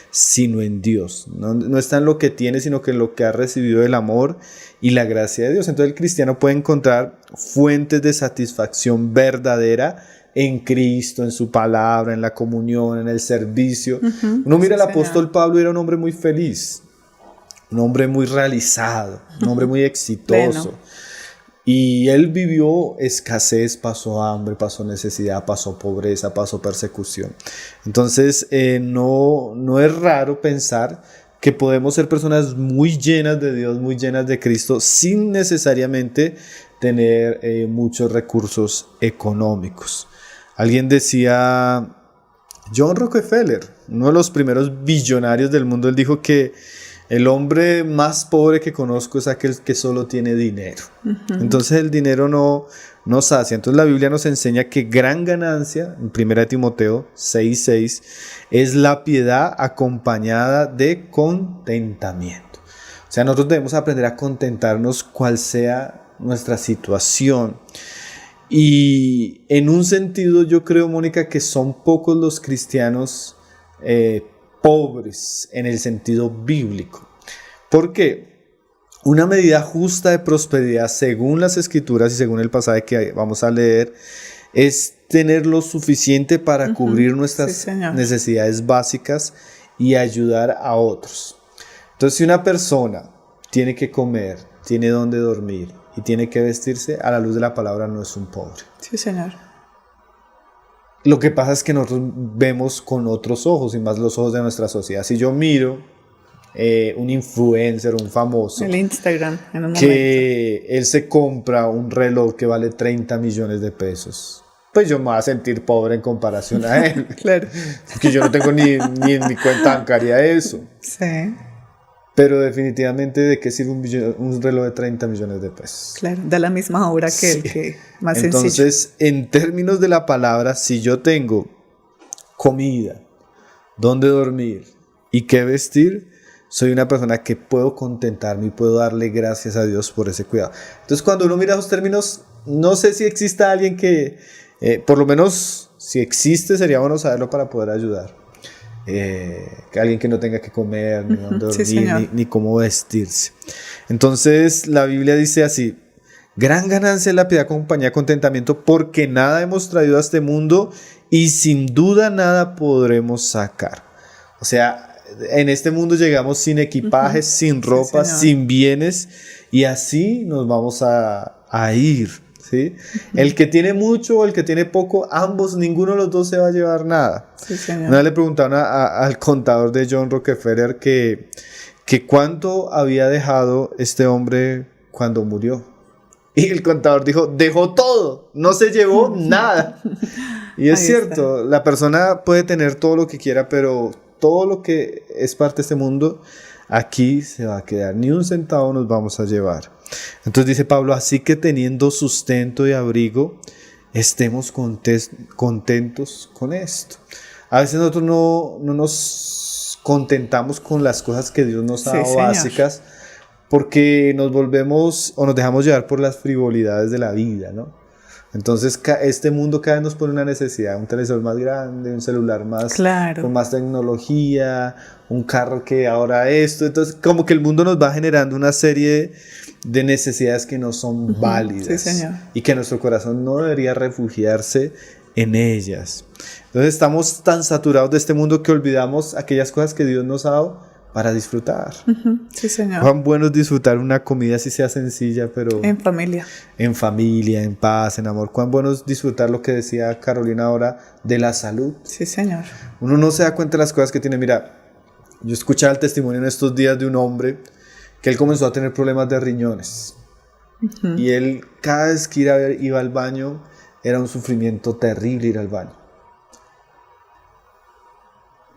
sino en Dios. No está en lo que tiene, sino que en lo que ha recibido del amor y la gracia de Dios. Entonces el cristiano puede encontrar fuentes de satisfacción verdadera en Cristo, en su palabra, en la comunión, en el servicio. Uno mira al apóstol Pablo, era un hombre muy feliz, un hombre muy realizado, un hombre muy exitoso. Y él vivió escasez, pasó hambre, pasó necesidad, pasó pobreza, pasó persecución. Entonces no es raro pensar que podemos ser personas muy llenas de Dios, muy llenas de Cristo, sin necesariamente tener muchos recursos económicos. Alguien decía, John Rockefeller, uno de los primeros billonarios del mundo, él dijo que el hombre más pobre que conozco es aquel que solo tiene dinero. Entonces el dinero no sacia. Entonces la Biblia nos enseña que gran ganancia, en 1 Timoteo 6:6, es la piedad acompañada de contentamiento. O sea, nosotros debemos aprender a contentarnos cual sea nuestra situación. Y en un sentido yo creo, Mónica, que son pocos los cristianos pobres en el sentido bíblico. Porque una medida justa de prosperidad, según las Escrituras y según el pasaje que vamos a leer, es tener lo suficiente para cubrir nuestras necesidades básicas y ayudar a otros. Entonces, si una persona tiene que comer, tiene donde dormir y tiene que vestirse, a la luz de la palabra no es un pobre. Sí, Señor. Lo que pasa es que nosotros vemos con otros ojos y más los ojos de nuestra sociedad. Si yo miro un influencer, un famoso, el Instagram, en un que momento él se compra un reloj que vale 30 millones de pesos, pues yo me voy a sentir pobre en comparación a él. Claro. Porque yo no tengo ni en mi cuenta bancaria eso. Sí. Pero definitivamente, ¿de qué sirve un reloj de 30 millones de pesos? Claro, da la misma obra que el que más sencillo. Entonces, en términos de la palabra, si yo tengo comida, dónde dormir y qué vestir, soy una persona que puedo contentarme y puedo darle gracias a Dios por ese cuidado. Entonces, cuando uno mira esos términos, no sé si exista alguien que, por lo menos, si existe, sería bueno saberlo para poder ayudar. Que alguien que no tenga que comer, ni dónde dormir, ni cómo vestirse. Entonces la Biblia dice así: gran ganancia es la piedad acompañada de contentamiento, porque nada hemos traído a este mundo y sin duda nada podremos sacar. O sea, en este mundo llegamos sin equipajes, sin ropa, sin bienes, y así nos vamos a ir. ¿Sí? El que tiene mucho o el que tiene poco, ambos, ninguno de los dos se va a llevar nada. Sí, señor. Una vez le preguntaron al contador de John Rockefeller que cuánto había dejado este hombre cuando murió. Y el contador dijo, dejó todo, no se llevó nada. Y es cierto, la persona puede tener todo lo que quiera, pero todo lo que es parte de este mundo, aquí se va a quedar. Ni un centavo nos vamos a llevar. Entonces dice Pablo, así que teniendo sustento y abrigo, estemos contentos con esto. A veces nosotros no nos contentamos con las cosas que Dios nos ha dado básicas, porque nos volvemos o nos dejamos llevar por las frivolidades de la vida, ¿no? Entonces este mundo cada vez nos pone una necesidad, un televisor más grande, un celular más con más tecnología, un carro que ahora esto. Entonces como que el mundo nos va generando una serie de necesidades que no son válidas, y que nuestro corazón no debería refugiarse en ellas. Entonces estamos tan saturados de este mundo que olvidamos aquellas cosas que Dios nos ha dado para disfrutar. Sí, Señor. Cuán bueno es disfrutar una comida así sea sencilla, pero en familia, en paz, en amor. Cuán bueno es disfrutar lo que decía Carolina ahora de la salud. Sí, Señor. Uno no se da cuenta de las cosas que tiene. Mira, yo escuchaba el testimonio en estos días de un hombre que él comenzó a tener problemas de riñones. Y él, cada vez que iba al baño, era un sufrimiento terrible ir al baño.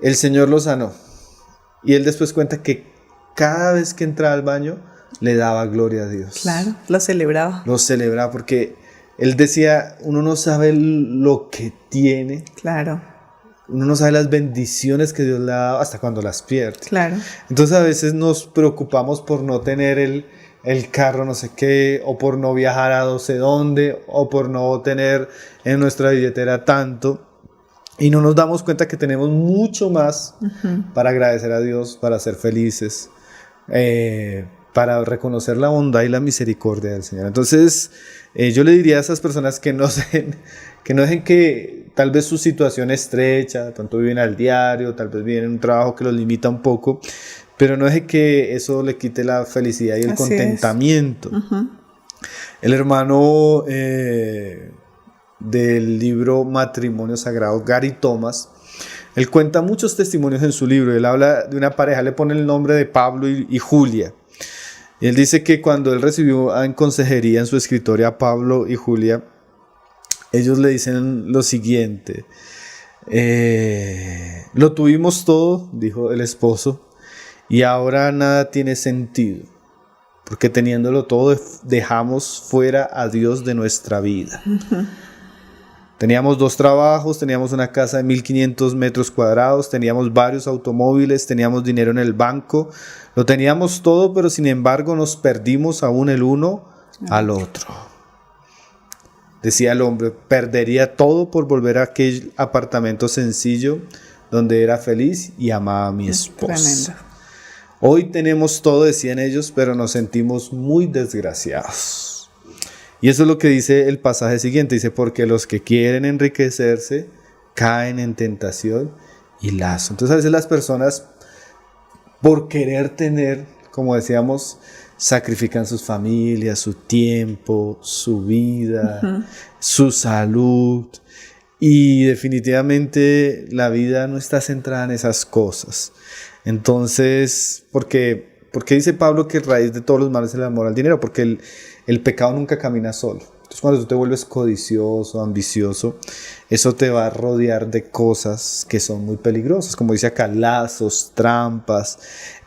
El Señor lo sanó. Y él después cuenta que cada vez que entraba al baño le daba gloria a Dios. Claro, lo celebraba. Lo celebraba porque él decía, uno no sabe lo que tiene. Claro. Uno no sabe las bendiciones que Dios le ha dado hasta cuando las pierde. Claro. Entonces a veces nos preocupamos por no tener el carro no sé qué, o por no viajar a no sé dónde, o por no tener en nuestra billetera tanto. Y no nos damos cuenta que tenemos mucho más para agradecer a Dios, para ser felices, para reconocer la bondad y la misericordia del Señor. Entonces, yo le diría a esas personas que no dejen que tal vez su situación estrecha, tanto viven al diario, tal vez viven en un trabajo que los limita un poco, pero no deje que eso le quite la felicidad y el contentamiento. El hermano del libro Matrimonio Sagrado, Gary Thomas, él cuenta muchos testimonios en su libro. Él habla de una pareja, le pone el nombre de Pablo y Julia. Y él dice que cuando él recibió en consejería en su escritorio a Pablo y Julia, ellos le dicen lo siguiente: lo tuvimos todo, dijo el esposo, y ahora nada tiene sentido, porque teniéndolo todo dejamos fuera a Dios de nuestra vida. Teníamos 2 trabajos, teníamos una casa de 1.500 metros cuadrados, teníamos varios automóviles, teníamos dinero en el banco, lo teníamos todo, pero sin embargo nos perdimos aún el uno al otro. Decía el hombre, perdería todo por volver a aquel apartamento sencillo donde era feliz y amaba a mi esposa. Tremendo. Hoy tenemos todo, decían ellos, pero nos sentimos muy desgraciados. Y eso es lo que dice el pasaje siguiente. Dice, porque los que quieren enriquecerse caen en tentación y lazo. Entonces a veces las personas, por querer tener, como decíamos, sacrifican sus familias, su tiempo, su vida, su salud. Y definitivamente la vida no está centrada en esas cosas. Entonces, ¿por qué dice Pablo que raíz de todos los males es el amor al dinero? Porque el pecado nunca camina solo. Entonces cuando tú te vuelves codicioso, ambicioso, eso te va a rodear de cosas que son muy peligrosas, como dice acá, lazos, trampas,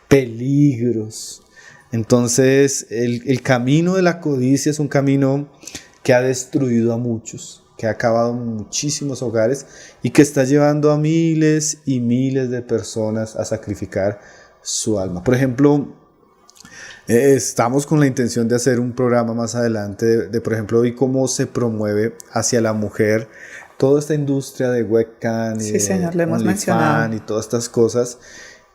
peligros. Entonces el camino de la codicia es un camino que ha destruido a muchos, que ha acabado muchísimos hogares y que está llevando a miles y miles de personas a sacrificar su alma. Por ejemplo, estamos con la intención de hacer un programa más adelante de por ejemplo, hoy cómo se promueve hacia la mujer toda esta industria de webcam y OnlyFans y todas estas cosas.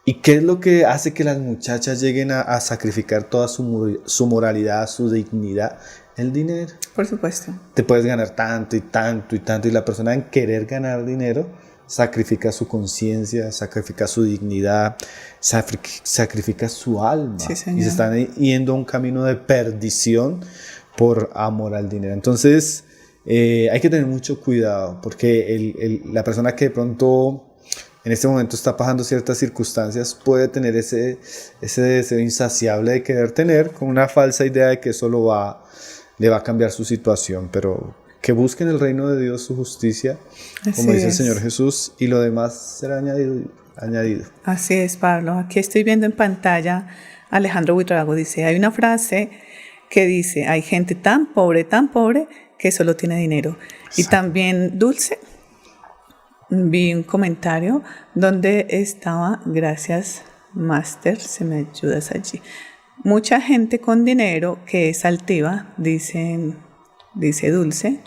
¿Y qué es lo que hace que las muchachas lleguen a sacrificar toda su moralidad, su dignidad? El dinero. Por supuesto. Te puedes ganar tanto y tanto y tanto, y la persona en querer ganar dinero sacrifica su conciencia, sacrifica su dignidad, sacrifica su alma. Sí, y se están yendo a un camino de perdición por amor al dinero. Entonces hay que tener mucho cuidado, porque la persona que de pronto en este momento está pasando ciertas circunstancias puede tener ese deseo insaciable de querer tener, con una falsa idea de que eso le va a cambiar su situación, pero que busquen el reino de Dios, su justicia, como dice el Señor Jesús, y lo demás será añadido. Así es, Pablo. Aquí estoy viendo en pantalla, Alejandro Buitrago dice, hay una frase que dice, hay gente tan pobre, que solo tiene dinero. Exacto. Y también Dulce, vi un comentario donde estaba, gracias, Master, se me ayudas allí. Mucha gente con dinero que es altiva, dice Dulce,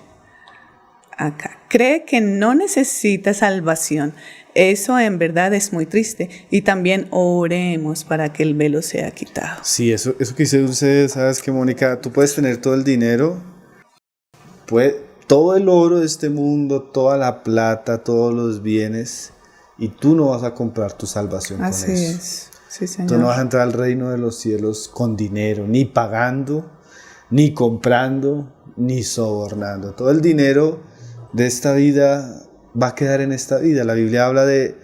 acá, cree que no necesita salvación. Eso en verdad es muy triste. Y también oremos para que el velo sea quitado. Sí, eso que dice Dulce, sabes que, Mónica, tú puedes tener todo el dinero, todo el oro de este mundo, toda la plata, todos los bienes, y tú no vas a comprar tu salvación con eso. Así es. Sí, señor. Tú no vas a entrar al reino de los cielos con dinero, ni pagando, ni comprando, ni sobornando. Todo el dinero de esta vida va a quedar en esta vida. La Biblia habla de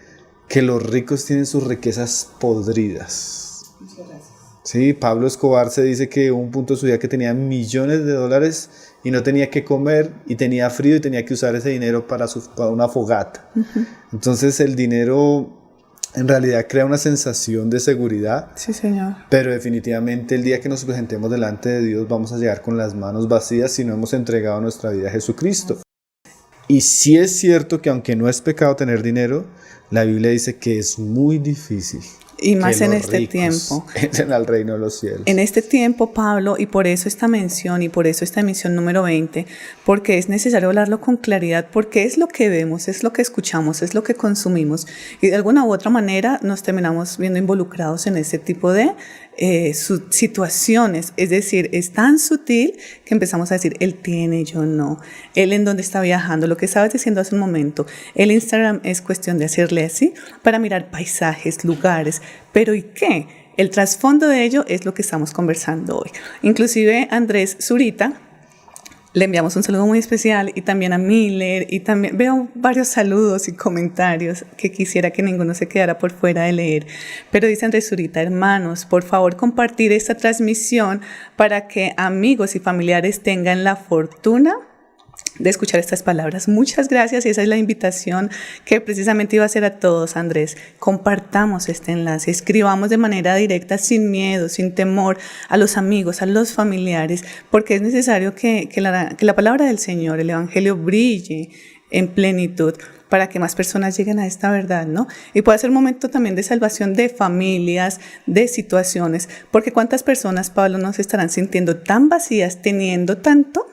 que los ricos tienen sus riquezas podridas. Muchas gracias. Sí, Pablo Escobar se dice que hubo un punto de su vida que tenía millones de dólares y no tenía que comer y tenía frío y tenía que usar ese dinero para una fogata. Uh-huh. Entonces el dinero en realidad crea una sensación de seguridad. Sí, señor. Pero definitivamente el día que nos presentemos delante de Dios vamos a llegar con las manos vacías si no hemos entregado nuestra vida a Jesucristo. Y sí es cierto que aunque no es pecado tener dinero, la Biblia dice que es muy difícil Y más que en los este ricos tiempo. entren al reino de los cielos. En este tiempo, Pablo, y por eso esta mención y por eso esta emisión número 20, porque es necesario hablarlo con claridad, porque es lo que vemos, es lo que escuchamos, es lo que consumimos, y de alguna u otra manera nos terminamos viendo involucrados en este tipo de situaciones. Es decir, es tan sutil que empezamos a decir, él tiene, yo no, él en dónde está viajando, lo que estabas diciendo hace un momento. El Instagram es cuestión de hacerle así para mirar paisajes, lugares, pero ¿y qué? El trasfondo de ello es lo que estamos conversando hoy. Inclusive Andrés Zurita, le enviamos un saludo muy especial, y también a Miller, y también veo varios saludos y comentarios que quisiera que ninguno se quedara por fuera de leer. Pero dice Andrés Zurita, hermanos, por favor compartir esta transmisión para que amigos y familiares tengan la fortuna de escuchar estas palabras. Muchas gracias, y esa es la invitación que precisamente iba a hacer a todos, Andrés. Compartamos este enlace, escribamos de manera directa, sin miedo, sin temor, a los amigos, a los familiares, porque es necesario que la palabra del Señor, el Evangelio, brille en plenitud para que más personas lleguen a esta verdad, ¿no? Y puede ser un momento también de salvación de familias, de situaciones, porque cuántas personas, Pablo, no se estarán sintiendo tan vacías, teniendo tanto,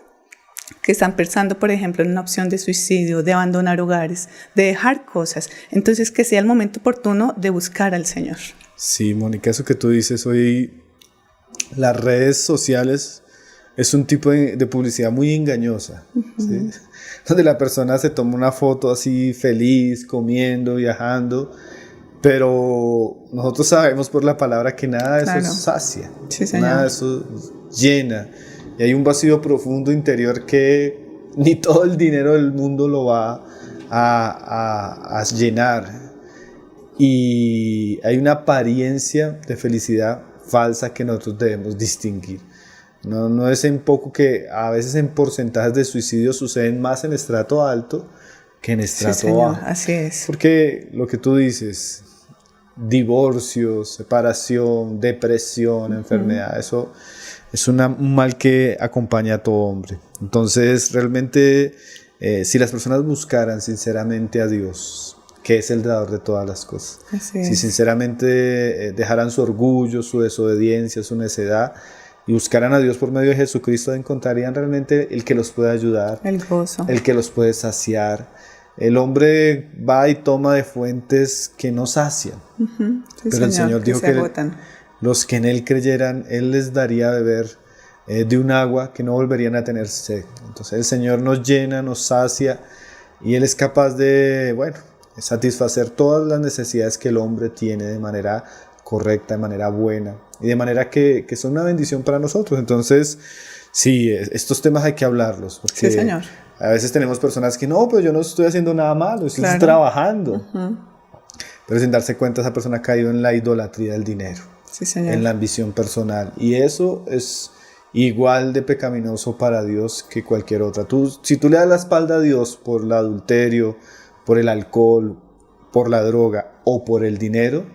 que están pensando, por ejemplo, en una opción de suicidio, de abandonar hogares, de dejar cosas. Entonces, que sea el momento oportuno de buscar al Señor. Sí, Mónica, eso que tú dices hoy, las redes sociales es un tipo de publicidad muy engañosa, ¿sí? Donde la persona se toma una foto así feliz, comiendo, viajando, pero nosotros sabemos por la palabra que nada de eso sacia, sí, nada de eso llena. Y hay un vacío profundo interior que ni todo el dinero del mundo lo va a llenar. Y hay una apariencia de felicidad falsa que nosotros debemos distinguir. No es en poco que a veces en porcentajes de suicidios suceden más en estrato alto que en estrato bajo. Así es. Porque lo que tú dices, divorcio, separación, depresión, enfermedad, eso es un mal que acompaña a todo hombre. Entonces, realmente, si las personas buscaran sinceramente a Dios, que es el dador de todas las cosas, si sinceramente dejaran su orgullo, su desobediencia, su necedad, y buscaran a Dios por medio de Jesucristo, encontrarían realmente el que los puede ayudar, el gozo, el que los puede saciar. El hombre va y toma de fuentes que no sacian, pero el Señor dijo que los que en Él creyeran, Él les daría a beber de un agua que no volverían a tener sed. Entonces el Señor nos llena, nos sacia, y Él es capaz de, satisfacer todas las necesidades que el hombre tiene de manera correcta, de manera buena, y de manera que son una bendición para nosotros. Entonces, sí, estos temas hay que hablarlos, porque Señor. A veces tenemos personas que no, pero yo no estoy haciendo nada malo, estoy trabajando. Pero sin darse cuenta, esa persona ha caído en la idolatría del dinero, en la ambición personal, y eso es igual de pecaminoso para Dios que cualquier otra. Si tú le das la espalda a Dios por el adulterio, por el alcohol, por la droga o por el dinero,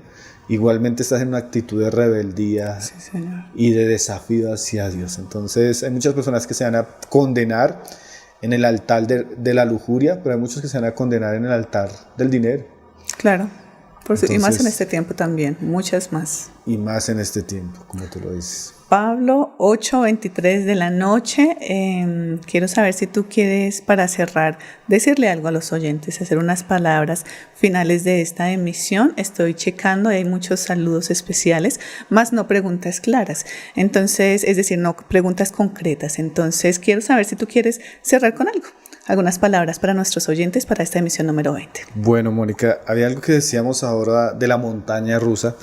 igualmente estás en una actitud de rebeldía y de desafío hacia Dios. Entonces hay muchas personas que se van a condenar en el altar de la lujuria, pero hay muchos que se van a condenar en el altar del dinero. Claro. Entonces, y más en este tiempo también, muchas más. Y más en este tiempo, como tú lo dices. Pablo, 8:23 de la noche. Quiero saber si tú quieres, para cerrar, decirle algo a los oyentes, hacer unas palabras finales de esta emisión. Estoy checando, hay muchos saludos especiales, más no preguntas claras. Entonces, es decir, no preguntas concretas. Entonces, quiero saber si tú quieres cerrar con algo. Algunas palabras para nuestros oyentes para esta emisión número 20. Bueno, Mónica, había algo que decíamos ahora de la montaña rusa,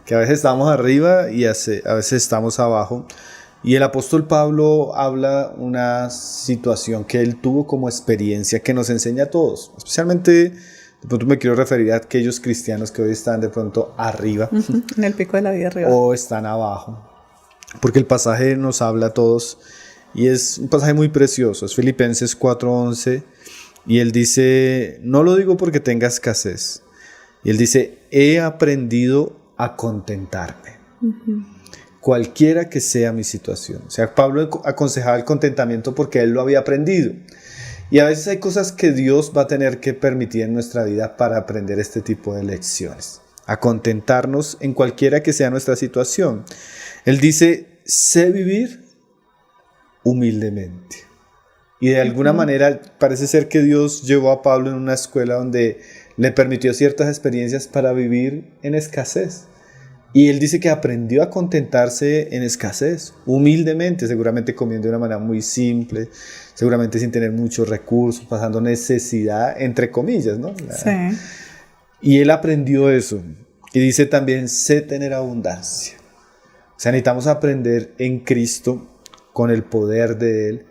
que a veces estamos arriba y a veces estamos abajo. Y el apóstol Pablo habla una situación que él tuvo como experiencia que nos enseña a todos. Especialmente, de pronto me quiero referir a aquellos cristianos que hoy están de pronto arriba. En el pico de la vida arriba. O están abajo. Porque el pasaje nos habla a todos. Y es un pasaje muy precioso, es Filipenses 4:11, y él dice, no lo digo porque tenga escasez, y él dice, he aprendido a contentarme, cualquiera que sea mi situación. O sea, Pablo aconsejaba el contentamiento porque él lo había aprendido, y a veces hay cosas que Dios va a tener que permitir en nuestra vida para aprender este tipo de lecciones. a contentarnos en cualquiera que sea nuestra situación. Él dice, sé vivir humildemente. Y de alguna manera parece ser que Dios llevó a Pablo en una escuela donde le permitió ciertas experiencias para vivir en escasez. Y él dice que aprendió a contentarse en escasez, humildemente, seguramente comiendo de una manera muy simple, seguramente sin tener muchos recursos, pasando necesidad, entre comillas, ¿no? Sí. Y él aprendió eso. Y dice también, sé tener abundancia. O sea, necesitamos aprender en Cristo, con el poder de Él,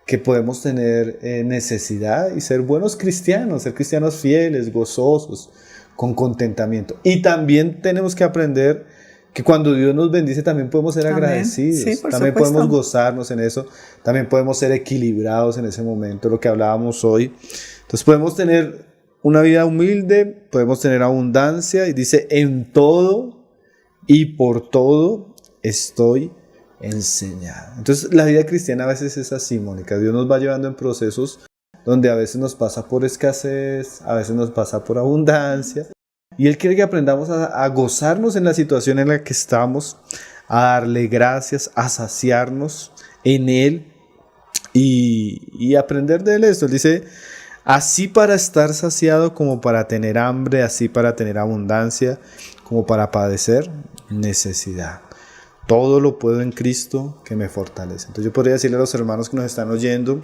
que podemos tener necesidad y ser buenos cristianos, ser cristianos fieles, gozosos, con contentamiento. Y también tenemos que aprender que cuando Dios nos bendice también podemos ser agradecidos, sí, también podemos gozarnos en eso, también podemos ser equilibrados en ese momento, lo que hablábamos hoy. Entonces podemos tener una vida humilde, podemos tener abundancia, y dice, en todo y por todo estoy enseñado. Entonces la vida cristiana a veces es así, Mónica. Dios nos va llevando en procesos donde a veces nos pasa por escasez, a veces nos pasa por abundancia, y Él quiere que aprendamos a gozarnos en la situación en la que estamos, a darle gracias, a saciarnos en Él y aprender de Él esto. Él dice, así para estar saciado como para tener hambre, así para tener abundancia como para padecer necesidad. Todo lo puedo en Cristo que me fortalece. Entonces yo podría decirle a los hermanos que nos están oyendo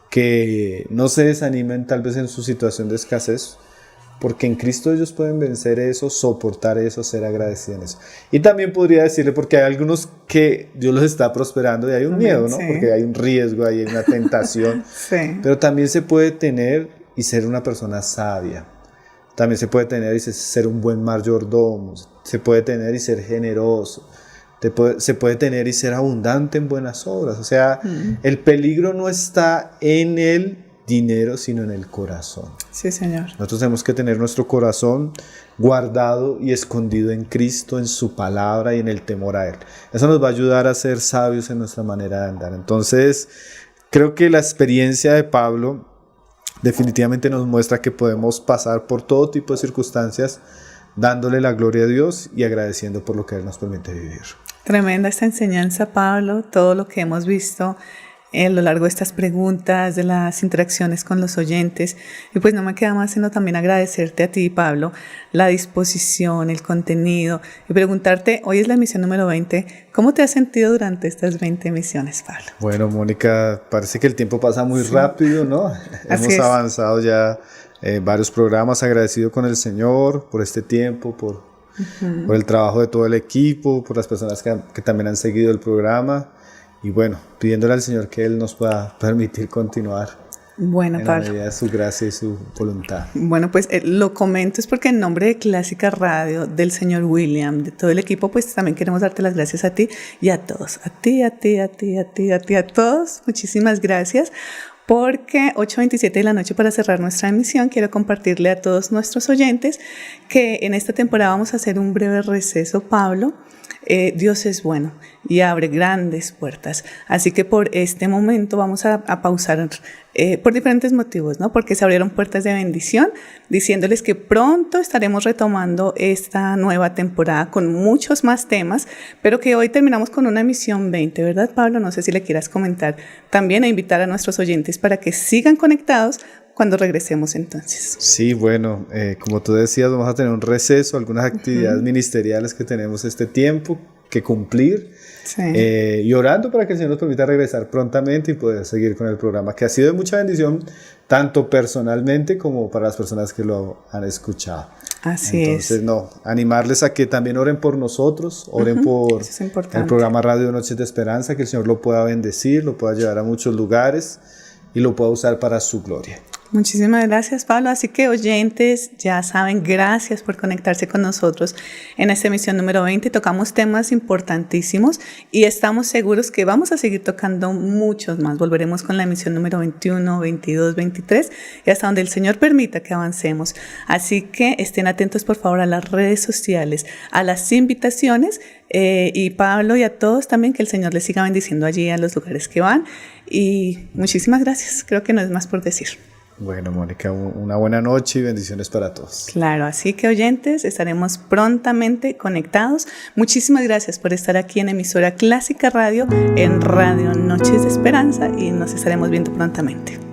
que no se desanimen tal vez en su situación de escasez, porque en Cristo ellos pueden vencer eso, soportar eso, ser agradecidos en eso. Y también podría decirle, porque hay algunos que Dios los está prosperando y hay un miedo, ¿no? Sí. Porque hay un riesgo, hay una tentación. Sí. Pero también se puede tener y ser una persona sabia. También se puede tener y ser un buen mayordomo. Se puede tener y ser generoso. Se puede tener y ser abundante en buenas obras. O sea, el peligro no está en el dinero, sino en el corazón. Sí, Señor. Nosotros tenemos que tener nuestro corazón guardado y escondido en Cristo, en su palabra y en el temor a Él. Eso nos va a ayudar a ser sabios en nuestra manera de andar. Entonces, creo que la experiencia de Pablo definitivamente nos muestra que podemos pasar por todo tipo de circunstancias dándole la gloria a Dios y agradeciendo por lo que Él nos permite vivir. Tremenda esta enseñanza, Pablo, todo lo que hemos visto a lo largo de estas preguntas, de las interacciones con los oyentes. Y pues no me queda más sino también agradecerte a ti, Pablo, la disposición, el contenido, y preguntarte, hoy es la emisión número 20, ¿cómo te has sentido durante estas 20 emisiones, Pablo? Bueno, Mónica, parece que el tiempo pasa muy rápido, ¿no? Hemos avanzado ya varios programas, agradecido con el Señor por este tiempo, por el trabajo de todo el equipo, por las personas que también han seguido el programa, y bueno, pidiéndole al Señor que Él nos pueda permitir continuar Bueno, en Pablo, la medida de su gracia y su voluntad. Bueno, pues lo comento es porque en nombre de Clásica Radio, del señor William, de todo el equipo, pues también queremos darte las gracias a ti y a todos, a todos, muchísimas gracias. Porque 8:27 de la noche, para cerrar nuestra emisión, quiero compartirle a todos nuestros oyentes que en esta temporada vamos a hacer un breve receso, Pablo. Dios es bueno y abre grandes puertas. Así que por este momento vamos a pausar por diferentes motivos, ¿no? Porque se abrieron puertas de bendición, diciéndoles que pronto estaremos retomando esta nueva temporada con muchos más temas, pero que hoy terminamos con una emisión 20, ¿verdad, Pablo? No sé si le quieras comentar también e invitar a nuestros oyentes para que sigan conectados cuando regresemos entonces. Sí, bueno, como tú decías, vamos a tener un receso, algunas actividades ministeriales que tenemos este tiempo que cumplir. Sí. Y orando para que el Señor nos permita regresar prontamente y poder seguir con el programa, que ha sido de mucha bendición, tanto personalmente como para las personas que lo han escuchado. Así Entonces, animarles a que también oren por nosotros, oren por el programa Radio Noches de Esperanza, que el Señor lo pueda bendecir, lo pueda llevar a muchos lugares y lo pueda usar para su gloria. Muchísimas gracias, Pablo. Así que oyentes, ya saben, gracias por conectarse con nosotros en esta emisión número 20. Tocamos temas importantísimos y estamos seguros que vamos a seguir tocando muchos más. Volveremos con la emisión número 21, 22, 23 y hasta donde el Señor permita que avancemos. Así que estén atentos, por favor, a las redes sociales, a las invitaciones y Pablo y a todos también, que el Señor les siga bendiciendo allí a los lugares que van. Y muchísimas gracias. Creo que no es más por decir. Bueno, Mónica, una buena noche y bendiciones para todos. Claro, así que oyentes, estaremos prontamente conectados. Muchísimas gracias por estar aquí en Emisora Clásica Radio, en Radio Noches de Esperanza, y nos estaremos viendo prontamente.